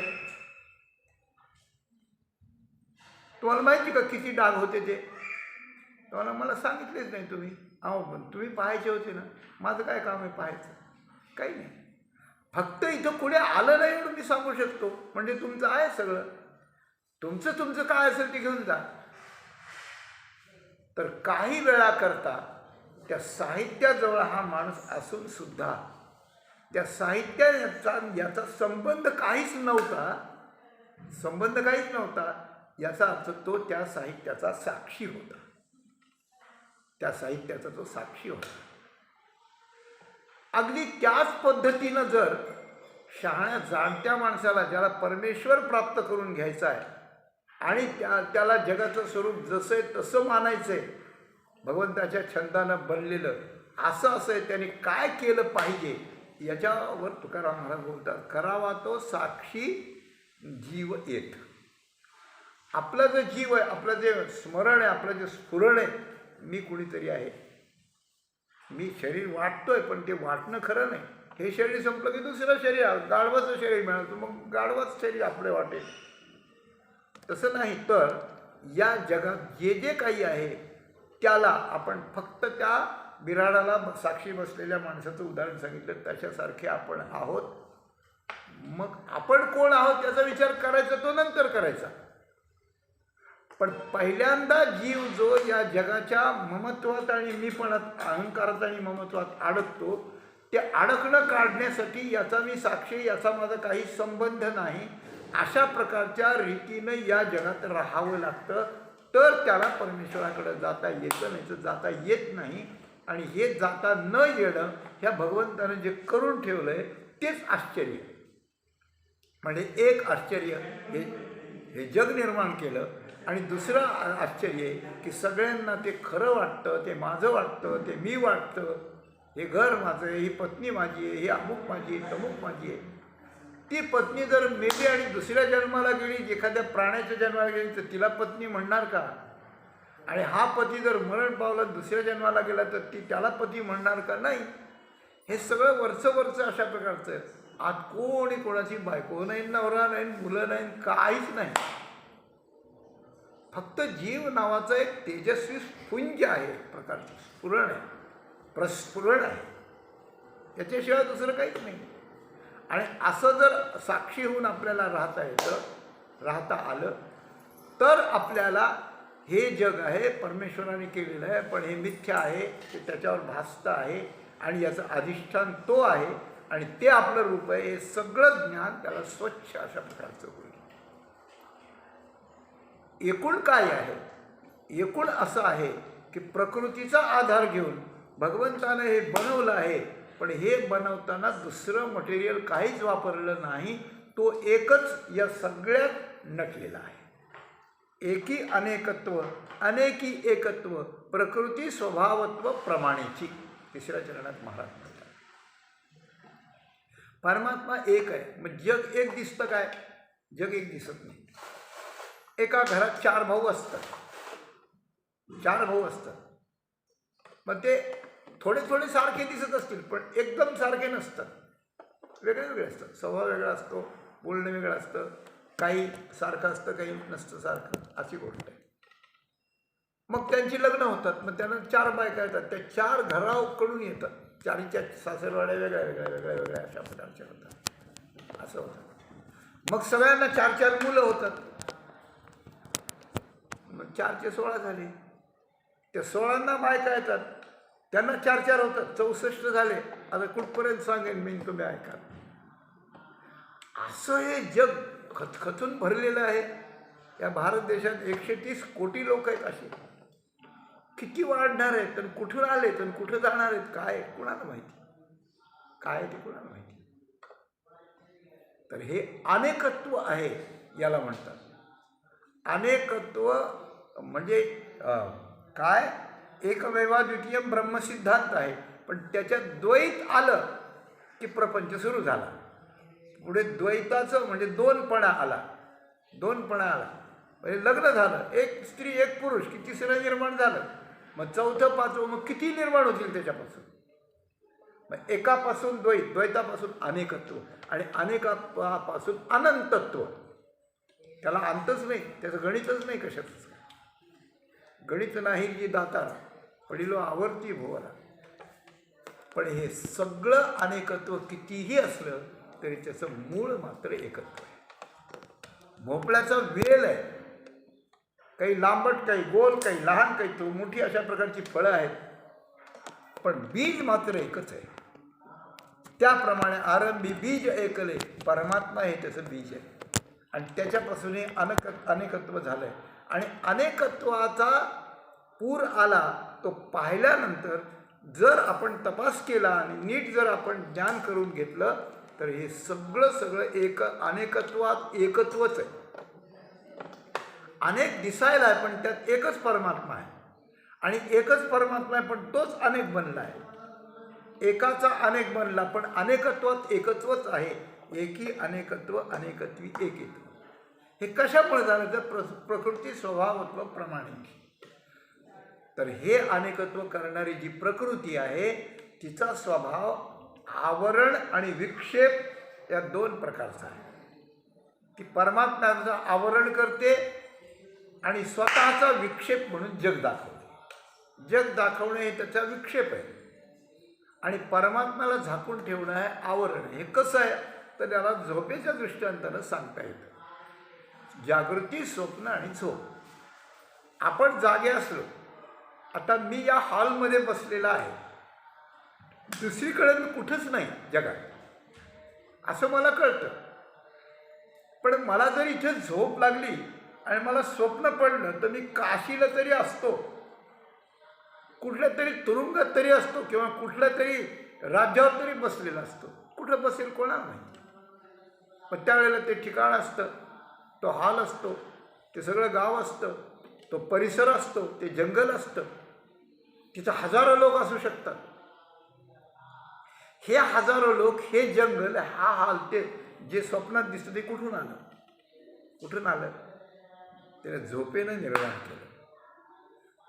तुम्हाला माहिती का किती डाग होते ते? तुम्हाला मला सांगितलेच नाही तुम्ही. अहो, तुम्ही पाहायचे होते ना, माझं काय काम आहे पाहायचं? काही नाही, फक्त इथं कुणी आलं नाही म्हणून मी सांगू शकतो, म्हणजे तुमचं आहे सगळं, तुमचं काय असेल ते घेऊन जा. तर काही वेळाकरता त्या साहित्याजवळ हा माणूस असून सुद्धा त्या याचा संबंध काहीच नव्हता, याचा अर्थ तो त्या साहित्याचा साक्षी होता, अगदी त्याच पद्धतीनं जर शहाण्या जाणत्या माणसाला, ज्याला परमेश्वर प्राप्त करून घ्यायचा आहे आणि त्याला जगाचं स्वरूप जसं आहे तसं मानायचं आहे, भगवंताच्या छंदानं बनलेलं असं आहे, त्याने काय केलं पाहिजे याच्यावर तुकाराम महाराज बोलतात, करावा तो साक्षी जीव येत. आपला जो जीव आहे, आपलं जे स्मरण आहे, आपलं जे स्फुरण आहे, मी कुणीतरी आहे, मी शरीर वाटतोय, पण ते वाटणं खरं नाही. हे शरीर संपलं की दुसरं शरीर, गाढवाचं शरीर मिळालं, मग गाढवाचं शरीर आपलं वाटेल. तसं नाही. तर या जगात जे काही आहे त्याला आपण फक्त त्या बिराडाला साक्षी बसलेल्या माणसाचं उदाहरण सांगितलं, त्याच्यासारखे आपण आहोत. मग आपण कोण आहोत त्याचा विचार करायचा तो नंतर करायचा. पण पहिल्यांदा जीव जो या जगाच्या ममत्वात आणि मीपणात, अहंकारात आणि ममत्वात अडकतो, ते अडकणं काढण्यासाठी याचा मी साक्षी, याचा माझा काही संबंध नाही, अशा प्रकारच्या रीतीनं या जगात राहावं लागतं. तर त्याला परमेश्वराकडे जाता येतं, नाही तर जाता येत नाही. आणि हे जाता न येणं ह्या भगवंतानं जे करून ठेवलं आहे तेच आश्चर्य. म्हणजे एक आश्चर्य हे जग निर्माण केलं, आणि दुसरं आश्चर्य आहे की सगळ्यांना ते खरं वाटतं, ते माझं वाटतं, ते मी वाटतं, हे घर माझं आहे, ही पत्नी माझी आहे, ही अमुक माझी आहे, तमुक माझी आहे. ती पत्नी जर मेली आणि दुसऱ्या जन्माला गेली, एखाद्या प्राण्याच्या जन्माला गेली, तर तिला पत्नी म्हणणार का? आणि हा पती जर मरण पावला, दुसऱ्या जन्माला गेला, तर ती त्याला पती म्हणणार का? नाही. हे सगळं वरचं अशा प्रकारचं आहे. आत कोणी कोणाची बायको नाही, नवरा नाही, मुलं नाही, काहीच नाही. फक्त जीव नावाचं एक तेजस्वी पुंज आहे, प्रकारचं स्फुरण आहे, प्रस्फुरण आहे. याच्याशिवाय दुसरं काहीच नाही. आणि असं जर साक्षी होऊन आपल्याला राहता आलं, तर आपल्याला हे जग आहे परमेश्वराने केलेलं आहे, पण हे मिथ्या आहे, ते त्याच्यावर भासतं आहे, आणि याचं अधिष्ठान तो आहे, आणि ते आपलं रूप आहे. हे सगळं ज्ञान त्याला स्वच्छ अशा प्रकारचं होईल. एकूण काय आहे? एकूण असं आहे की प्रकृतीचा आधार घेऊन भगवंतानं हे बनवलं आहे, पण हे बनवताना दुसरं मटेरियल काहीच वापरलं नाही. तो एकच या सगळ्यात नटलेला आहे. एकी अनेकत्व, अनेकी एकत्व, प्रकृती स्वभावत्व प्रमाणेची. तिसऱ्या चरणात महाराज म्हणतात परमात्मा एक आहे. मग जग एक दिसतं काय? जग एक दिसत नाही. एका घरात 4 भाऊ असतात. मग ते थोडे थोडे सारखे दिसत असतील, पण एकदम सारखे नसतात. वेगळे असतात. स्वभाव वेगळा असतो, बोलणं वेगळं असतं, काही सारखं असतं, काही नसतं सारखं, अशी गोष्ट आहे. मग त्यांची लग्न होतात. मग त्यांना 4 बायका येतात. त्या 4 घराकडून येतात. 4च्या सासरवाड्या वेगळ्या अशा प्रकारच्या होतात. असं होतं. मग सगळ्यांना 4 मुलं होतात. मग 4चे 16 झाले. त्या 16 बायका येतात, त्यांना 4 होतात, 64 झाले. आता कुठपर्यंत सांगेन मी, तुम्ही ऐका. असं हे जग खचखचून भरलेलं आहे. या भारत देशात 130 कोटी लोक आहेत. असे किती वाढणार आहेत, आणि कुठून आलेत, आणि कुठं जाणार आहेत, काय कुणाला माहिती, काय ते कुणाला माहिती. तर हे अनेकत्व आहे, याला म्हणतात. अनेकत्व म्हणजे काय? एकमेवाद्वितीय ब्रह्मसिद्धांत आहे, पण त्याच्यात द्वैत आलं की प्रपंच सुरू झाला. पुढे द्वैताचं म्हणजे दोनपणा आला. म्हणजे लग्न झालं, एक स्त्री एक पुरुष, की तिसरं निर्माण झालं. मग 4थं 5वं, मग किती निर्माण होतील त्याच्यापासून? मग एकापासून द्वैत, द्वैतापासून अनेकत्व, आणि अनेकापासून अनंतत्व. त्याला अंतच नाही, त्याचं गणितच नाही कशातच. गणित नाही जी दाता पडिलो आवर्ती भोवला. पण हे सगळं अनेकत्व कितीही असलं तरी त्याचं मूळ मात्र एकत्व आहे. भोपळ्याचा वेल आहे, काही लांबट, काही गोल, काही लहान, काही मोठी, अशा प्रकारची फळं आहेत, पण बीज मात्र एकच आहे. त्याप्रमाणे आरंभी बीज एकले, परमात्मा हे त्याचं बीज आहे, आणि त्याच्यापासून हे अनेकत्व झालंय. आणि अनेकत्वाचा पूर आला तो पाहिल्यानंतर जर आपण तपास केला आणि नीट जर आपण ज्ञान करून घेतलं, तर हे सगळं अनेकत्वात एकत्वच आहे. अनेक दिसायला आहे, पण त्यात एकच परमात्मा आहे. आणि एकच परमात्मा आहे, पण तोच अनेक बनला आहे. एकाचा अनेक बनला, पण अनेकत्वात एकत्वच आहे. एकी अनेकत्व, अनेकत्वी एकेत्व. हे कशामुळे झालं? तर प्रकृती स्वभावत्व प्रमाणे. तर हे अनेकत्व करणारी जी प्रकृती आहे, तिचा स्वभाव आवरण आणि विक्षेप या 2 प्रकारचा आहे. ती परमात्म्याचं आवरण करते आणि स्वतःचा विक्षेप म्हणून जग दाखवते. जग दाखवणे हे त्याचा विक्षेप आहे, आणि परमात्म्याला झाकून ठेवणं आहे आवरण. हे कसं आहे? तर त्याला झोपेच्या दृष्टांतानं सांगता येतं. जागृती, स्वप्न आणि झोप. आपण जागे असलो, आता मी या हॉलमध्ये बसलेला आहे, दुसरीकडे मी कुठंच नाही जगात असं मला कळतं. पण मला जर इथे झोप लागली आणि मला स्वप्न पडलं तर मी काशीला तरी असतो, कुठल्या तरी तुरुंगात तरी असतो किंवा कुठल्या तरी राज्यावर तरी बसलेला असतो. कुठं बसेल कोणाला माहिती. पण त्यावेळेला ते ठिकाण असतं, तो हॉल असतो, ते सगळं गाव असतं, तो परिसर असतो, ते जंगल असतं, तिथं हजारो लोक असू शकतात. हे हजारो लोक, हे जंगल, हा हाल, ते जे स्वप्नात दिसतं ते कुठून आलं? कुठून आलं? त्याने झोपेनं निर्माण केलं.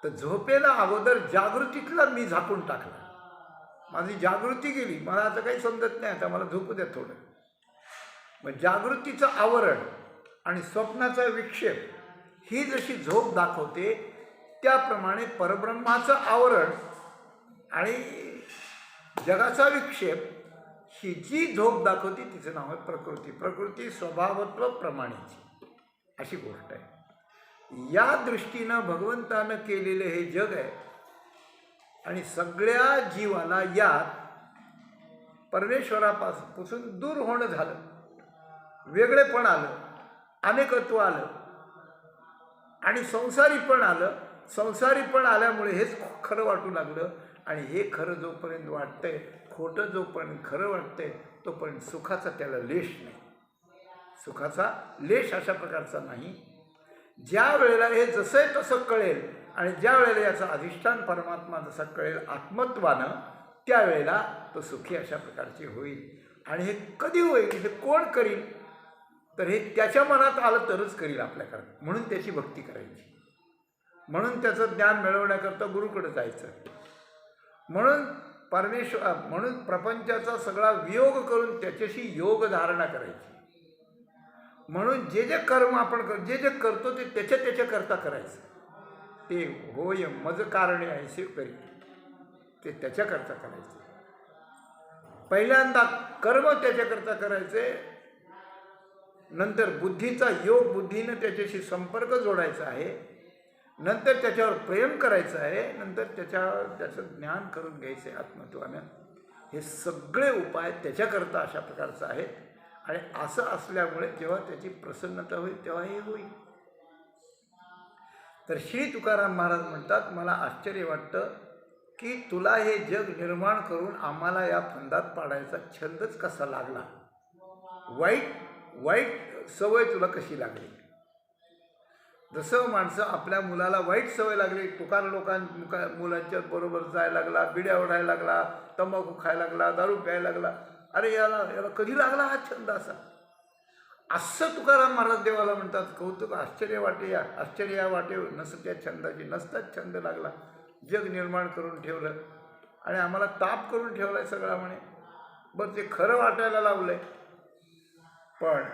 तर झोपेला अगोदर जागृतीतला मी झाकून टाकला. माझी जागृती गेली, मला आता काही समजत नाही, आता मला झोपू द्या थोडं. मग जागृतीचं आवरण आणि स्वप्नाचा विक्षेप ही जशी झोप दाखवते, त्याप्रमाणे परब्रह्माचं आवरण आणि जगाचा विक्षेप ही जी झोप दाखवते तिचं नाव आहे प्रकृती. प्रकृती स्वभावत्व प्रमाणेची अशी गोष्ट आहे. या दृष्टीनं भगवंतानं केलेले हे जग आहे आणि सगळ्या जीवाला यात परमेश्वरापासून दूर होणं झालं, वेगळेपण आलं, अनेकत्व आलं आणि संसारीपण आलं. संसारीपण आल्यामुळे हेच खरं वाटू लागलं आणि हे खरं जोपर्यंत वाटतंय, खोटं जोपर्यंत खरं वाटतंय, तोपर्यंत सुखाचा त्याला लेश नाही. सुखाचा लेश अशा प्रकारचा नाही. ज्या वेळेला हे जसं आहे तसं कळेल आणि ज्या वेळेला याचं अधिष्ठान परमात्मा जसा कळेल आत्मत्वानं, त्यावेळेला तो सुखी अशा प्रकारचे होईल. आणि हे कधी होईल, हे कोण करील? तर हे त्याच्या मनात आलं तरच करील आपल्याकडं. म्हणून त्याची भक्ती करायची, म्हणून त्याचं ज्ञान मिळवण्याकरता गुरुकडे जायचं, म्हणून प्रपंचाचा सगळा वियोग करून त्याच्याशी योग धारणा करायची. म्हणून जे जे कर्म आपण जे जे करतो ते त्याच्या करता करायचं. ते होय मज कारणे ऐसे करी, ते त्याच्याकरता करायचं. पहिल्यांदा कर्म त्याच्याकरता करायचे, नंतर बुद्धीचा योग, बुद्धीनं त्याच्याशी संपर्क जोडायचा आहे, नंतर त्याच्यावर प्रेम करायचं आहे, नंतर त्याचं ज्ञान करून घ्यायचं आहे आत्मत्वानं. हे सगळे उपाय त्याच्याकरता अशा प्रकारचं आहेत. आणि असं असल्यामुळे जेव्हा त्याची प्रसन्नता होईल तेव्हा हे होईल. तर श्री तुकाराम महाराज म्हणतात, मला आश्चर्य वाटतं की तुला हे जग निर्माण करून आम्हाला या फंदात पाडायचा छंदच कसा लागला, वाईट सवय तुला कशी लागली. जसं माणसं आपल्या मुलाला वाईट सवय लागली, तुकार मुलांच्या बरोबर जायला लागला, बिड्या ओढायला लागला, तंबाखू खायला लागला, दारू प्यायला लागला, अरे याला कधी लागला हा छंद असा. असं तुकाराम महाराज देवाला म्हणतात, कौतुक आश्चर्य वाटे नसत्या छंदाची. नसताच छंद लागला, जग निर्माण करून ठेवलं आणि आम्हाला ताप करून ठेवलाय सगळा म्हणे. बरं ते खरं वाटायला लावलंय, पण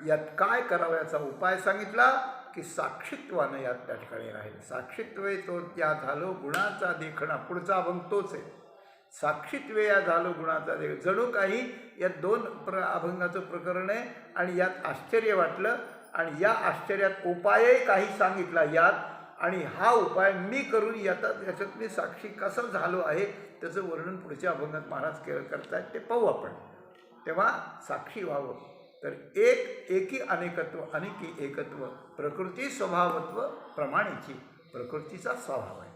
यात काय करावं याचा उपाय सांगितला की साक्षीत्वानं यात त्या ठिकाणी राहील. साक्षीत्वे तो त्या झालो गुणाचा देखणा, पुढचा अभंग तोच आहे. साक्षीत्वे या झालो गुणाचा देख. जणू काही यात दोन अभंगाचं प्रकरण आहे आणि यात आश्चर्य वाटलं आणि या आश्चर्यात उपायही काही सांगितला यात. आणि हा उपाय मी करून याच्यात मी साक्षी कसं झालो आहे त्याचं वर्णन पुढच्या अभंगात महाराज करतायत, ते पाहू आपण. तेव्हा साक्षी व्हावं. तर एकी अनेकत्व, अनेकी एकत्व, प्रकृती स्वभावत्व प्रमाणेची. प्रकृतीचा स्वभाव आहे.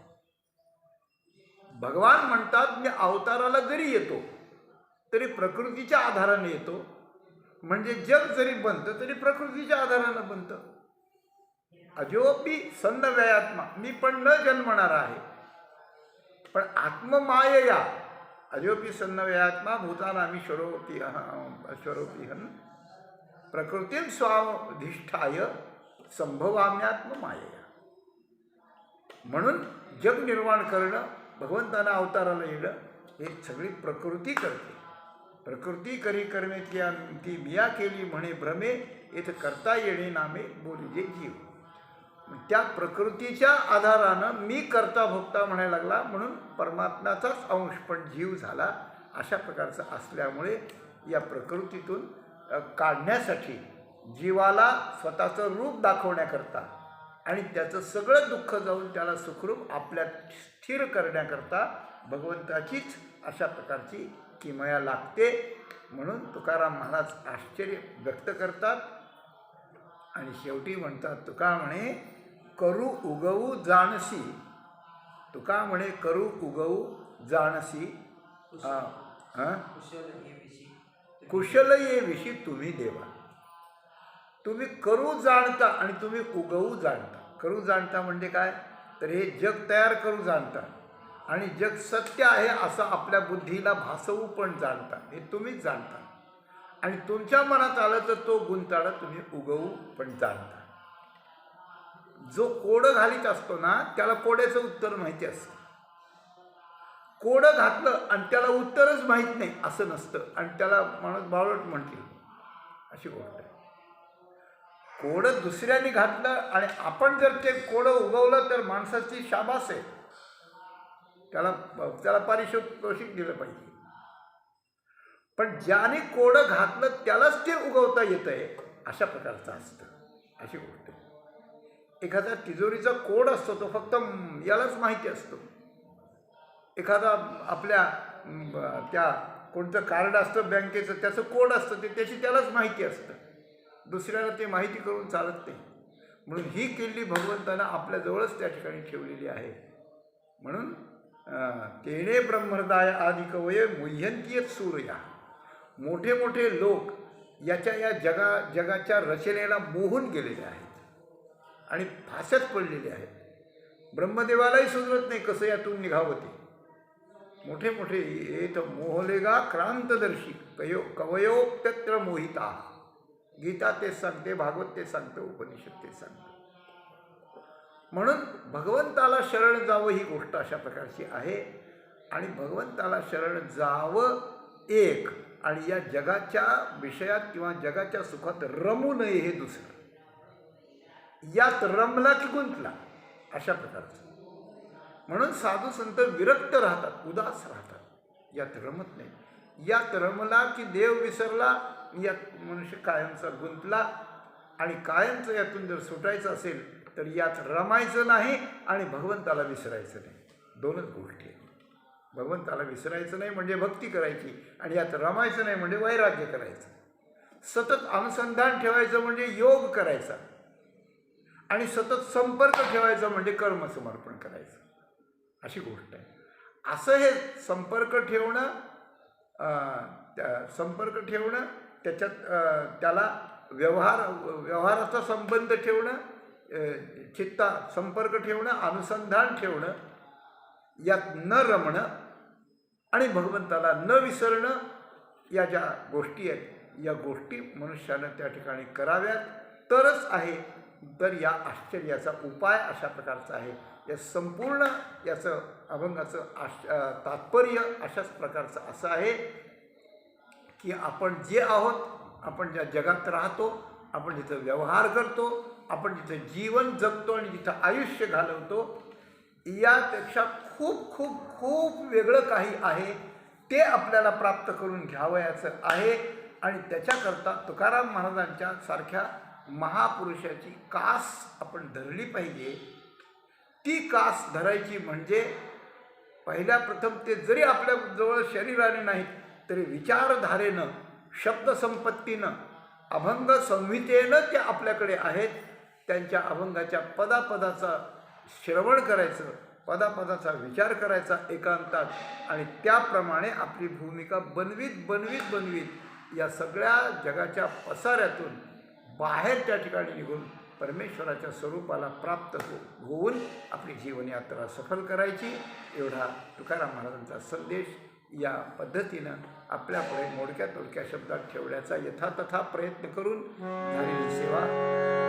भगवान म्हणतात, मी अवताराला जरी येतो तरी प्रकृतीच्या आधाराने येतो. म्हणजे जग जरी बनतं तरी प्रकृतीच्या आधारानं बनतं. अजोपी सन्न व्ययात्मा, मी पण न जन्मणार आहे, पण आत्ममायया अजोपी सन्न व्ययात्मा भूतानामी स्वरोपीहन प्रकृतीं स्वाधिष्ठाय संभवाम्यात्ममायया. म्हणून जग निर्माण करणं, भगवंतानं अवताराला येणं, हे सगळी प्रकृती करते. प्रकृती करणे ती मिया केली म्हणे भ्रमे, येथे करता येणे नामे बोलिजे जीव. त्या प्रकृतीच्या आधारानं मी करता भोगता म्हणायला लागला, म्हणून परमात्म्याचाच अंश पण जीव झाला. अशा प्रकारचं असल्यामुळे या प्रकृतीतून काढण्यासाठी, जीवाला स्वतःचं रूप दाखवण्याकरता आणि त्याचं सगळं दुःख जाऊन त्याला सुखरूप आपल्यात स्थिर करण्याकरता भगवंताचीच अशा प्रकारची किमया लागते. म्हणून तुकाराम महाराज आश्चर्य व्यक्त करतात आणि शेवटी म्हणतात, तुका म्हणे करू उगवू जाणसी, तुका म्हणे करू उगवू जाणसी, कुशल ये विषयी तुम्ही देवा. तुम्ही करू जाणता आणि तुम्ही उगवू जाणता. करू जाणता म्हणजे काय, तर हे जग तयार करू जाणता आणि जग सत्य आहे असं आपल्या बुद्धीला भासवू पण जाणता. हे तुम्हीच जाणता आणि तुमच्या मनात आलं तर तो गुंताळा तुम्ही उगवू पण जाणता. जो कोडं घालीत असतो ना त्याला कोड्याचं उत्तर माहिती असतं. कोडं घातलं आणि त्याला उत्तरच माहीत नाही असं नसतं आणि त्याला माणूस बावळट म्हणतील, अशी गोष्ट आहे. कोडं दुसऱ्याने घातलं आणि आपण जर ते कोडं उगवलं तर माणसाची शाबास आहे, त्याला पारितोषिक दिलं पाहिजे. पण ज्याने कोडं घातलं त्यालाच ते उगवता येत आहे अशा प्रकारचं असतं, अशी गोष्ट आहे. एखादा तिजोरीचा कोड असतो तो फक्त यालाच माहिती असतो. एखादा आपल्या त्या कोणतं कार्ड असतं बँकेचं, त्याचं कोड असतं ते त्याची त्यालाच माहिती असतं, दुसऱ्याला ते माहिती करून चालत नाही. म्हणून ही किल्ली भगवंतानं आपल्याजवळच त्या ठिकाणी ठेवलेली आहे. म्हणून तेणे ब्रह्महृदय आदी कवये मुह्यंतीयत सूर्या. मोठे मोठे लोक या जगाच्या रचनेला मोहून गेलेले आहेत आणि फास्यात पडलेले आहेत. ब्रह्मदेवालाही सुधरत नाही कसं यातून निघावं ते. मोठे मोठे येत मोहलेगा क्रांतदर्शी कवयोप्यत्र मोहिता. गीता तेच सांगते, भागवत तेच सांगतं, उपनिषद तेच सांगतं. म्हणून भगवंताला शरण जावं ही गोष्ट अशा प्रकारची आहे आणि भगवंताला शरण जावं एक, आणि या जगाच्या विषयात किंवा जगाच्या सुखात रमू नये हे दुसरं. यात रमला की गुंतला अशा प्रकारचं. म्हणून साधू संत विरक्त राहतात, उदास राहतात, यात रमत नाही. यात रमला की देव विसरला, यात मनुष्य कायमचा गुंतला. आणि कायमचं यातून जर सुटायचं असेल तर यात रमायचं नाही आणि भगवंताला विसरायचं नाही. दोनच गोष्टी आहेत. भगवंताला विसरायचं नाही म्हणजे भक्ती करायची आणि यात रमायचं नाही म्हणजे वैराग्य करायचं. सतत अनुसंधान ठेवायचं म्हणजे योग करायचा आणि सतत संपर्क ठेवायचा म्हणजे कर्मसमर्पण करायचं, अशी गोष्ट आहे. असं हे संपर्क ठेवणं, त्याच्यात त्याला व्यवहाराचा संबंध ठेवणं, चित्ता संपर्क ठेवणं, अनुसंधान ठेवणं, यात न रमणं आणि भगवंताला न विसरणं, या ज्या गोष्टी आहेत या गोष्टी मनुष्यानं त्या ठिकाणी कराव्यात तरच आहे. तर या आश्चर्याचा उपाय अशा प्रकारचा आहे. या संपूर्ण याचं अभंगाचं तात्पर्य अशाच प्रकारचं असं आहे की आपण जे आहोत, आपण ज्या जगात राहतो, आपण जिथं व्यवहार करतो, आपण जिथं जीवन जगतो आणि जिथं आयुष्य घालवतो, यापेक्षा खूप खूप खूप वेगळं काही आहे. ते आपल्याला प्राप्त करून घ्यावयाचं आहे आणि त्याच्याकरता तुकाराम महाराजांच्या सारख्या महापुरुषाची कास आपण धरली पाहिजे. ती कास धरायची म्हणजे पहिल्या प्रथम ते जरी आपल्याजवळ शरीराने नाहीत तरी विचारधारेनं, शब्दसंपत्तीनं, अभंग संहितेनं ते आपल्याकडे आहेत. त्यांच्या अभंगाच्या पदापदाचा श्रवण करायचं, पदापदाचा विचार करायचा एकांतात आणि त्याप्रमाणे आपली भूमिका बनवीत या सगळ्या जगाच्या पसाऱ्यातून बाहेर त्या ठिकाणी निघून परमेश्वराच्या स्वरूपाला प्राप्त होऊन आपली जीवनयात्रा सफल करायची. एवढा तुकाराम महाराजांचा संदेश या पद्धतीनं आपल्यापुढे मोडक्या तोडक्या शब्दात ठेवण्याचा यथातथा प्रयत्न करून झालेली सेवा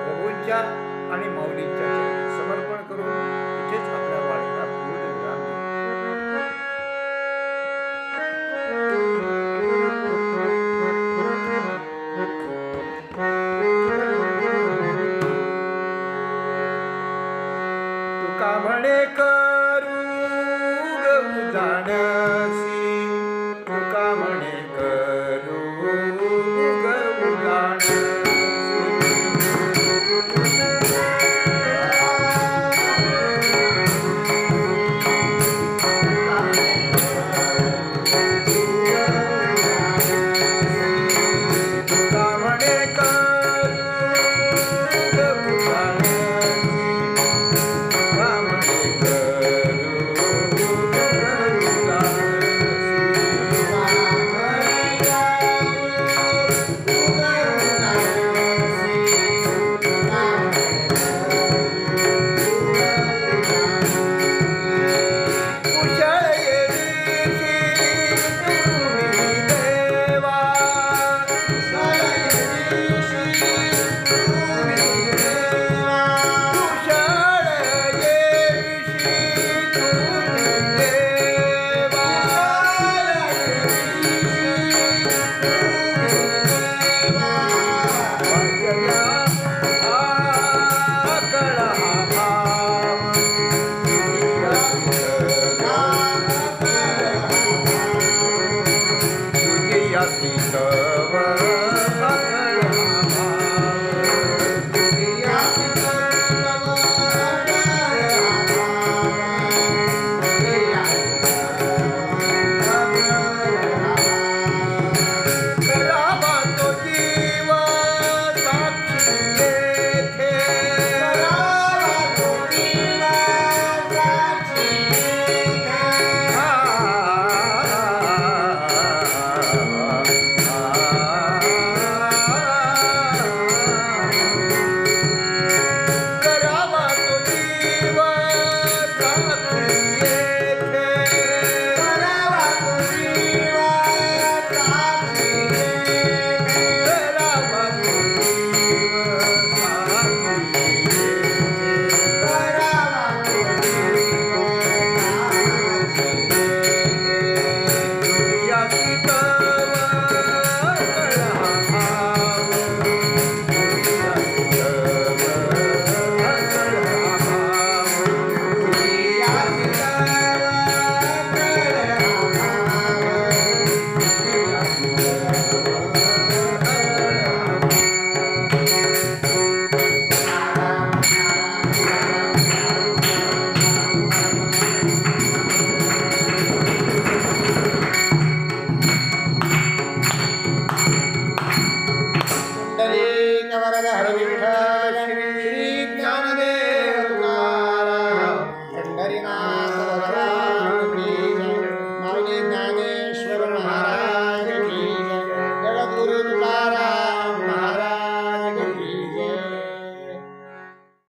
प्रभूंच्या आणि माऊलींच्या चरणी समर्पण करून इथेच आपल्या वाणीला पूर्णविराम तुका म्हणे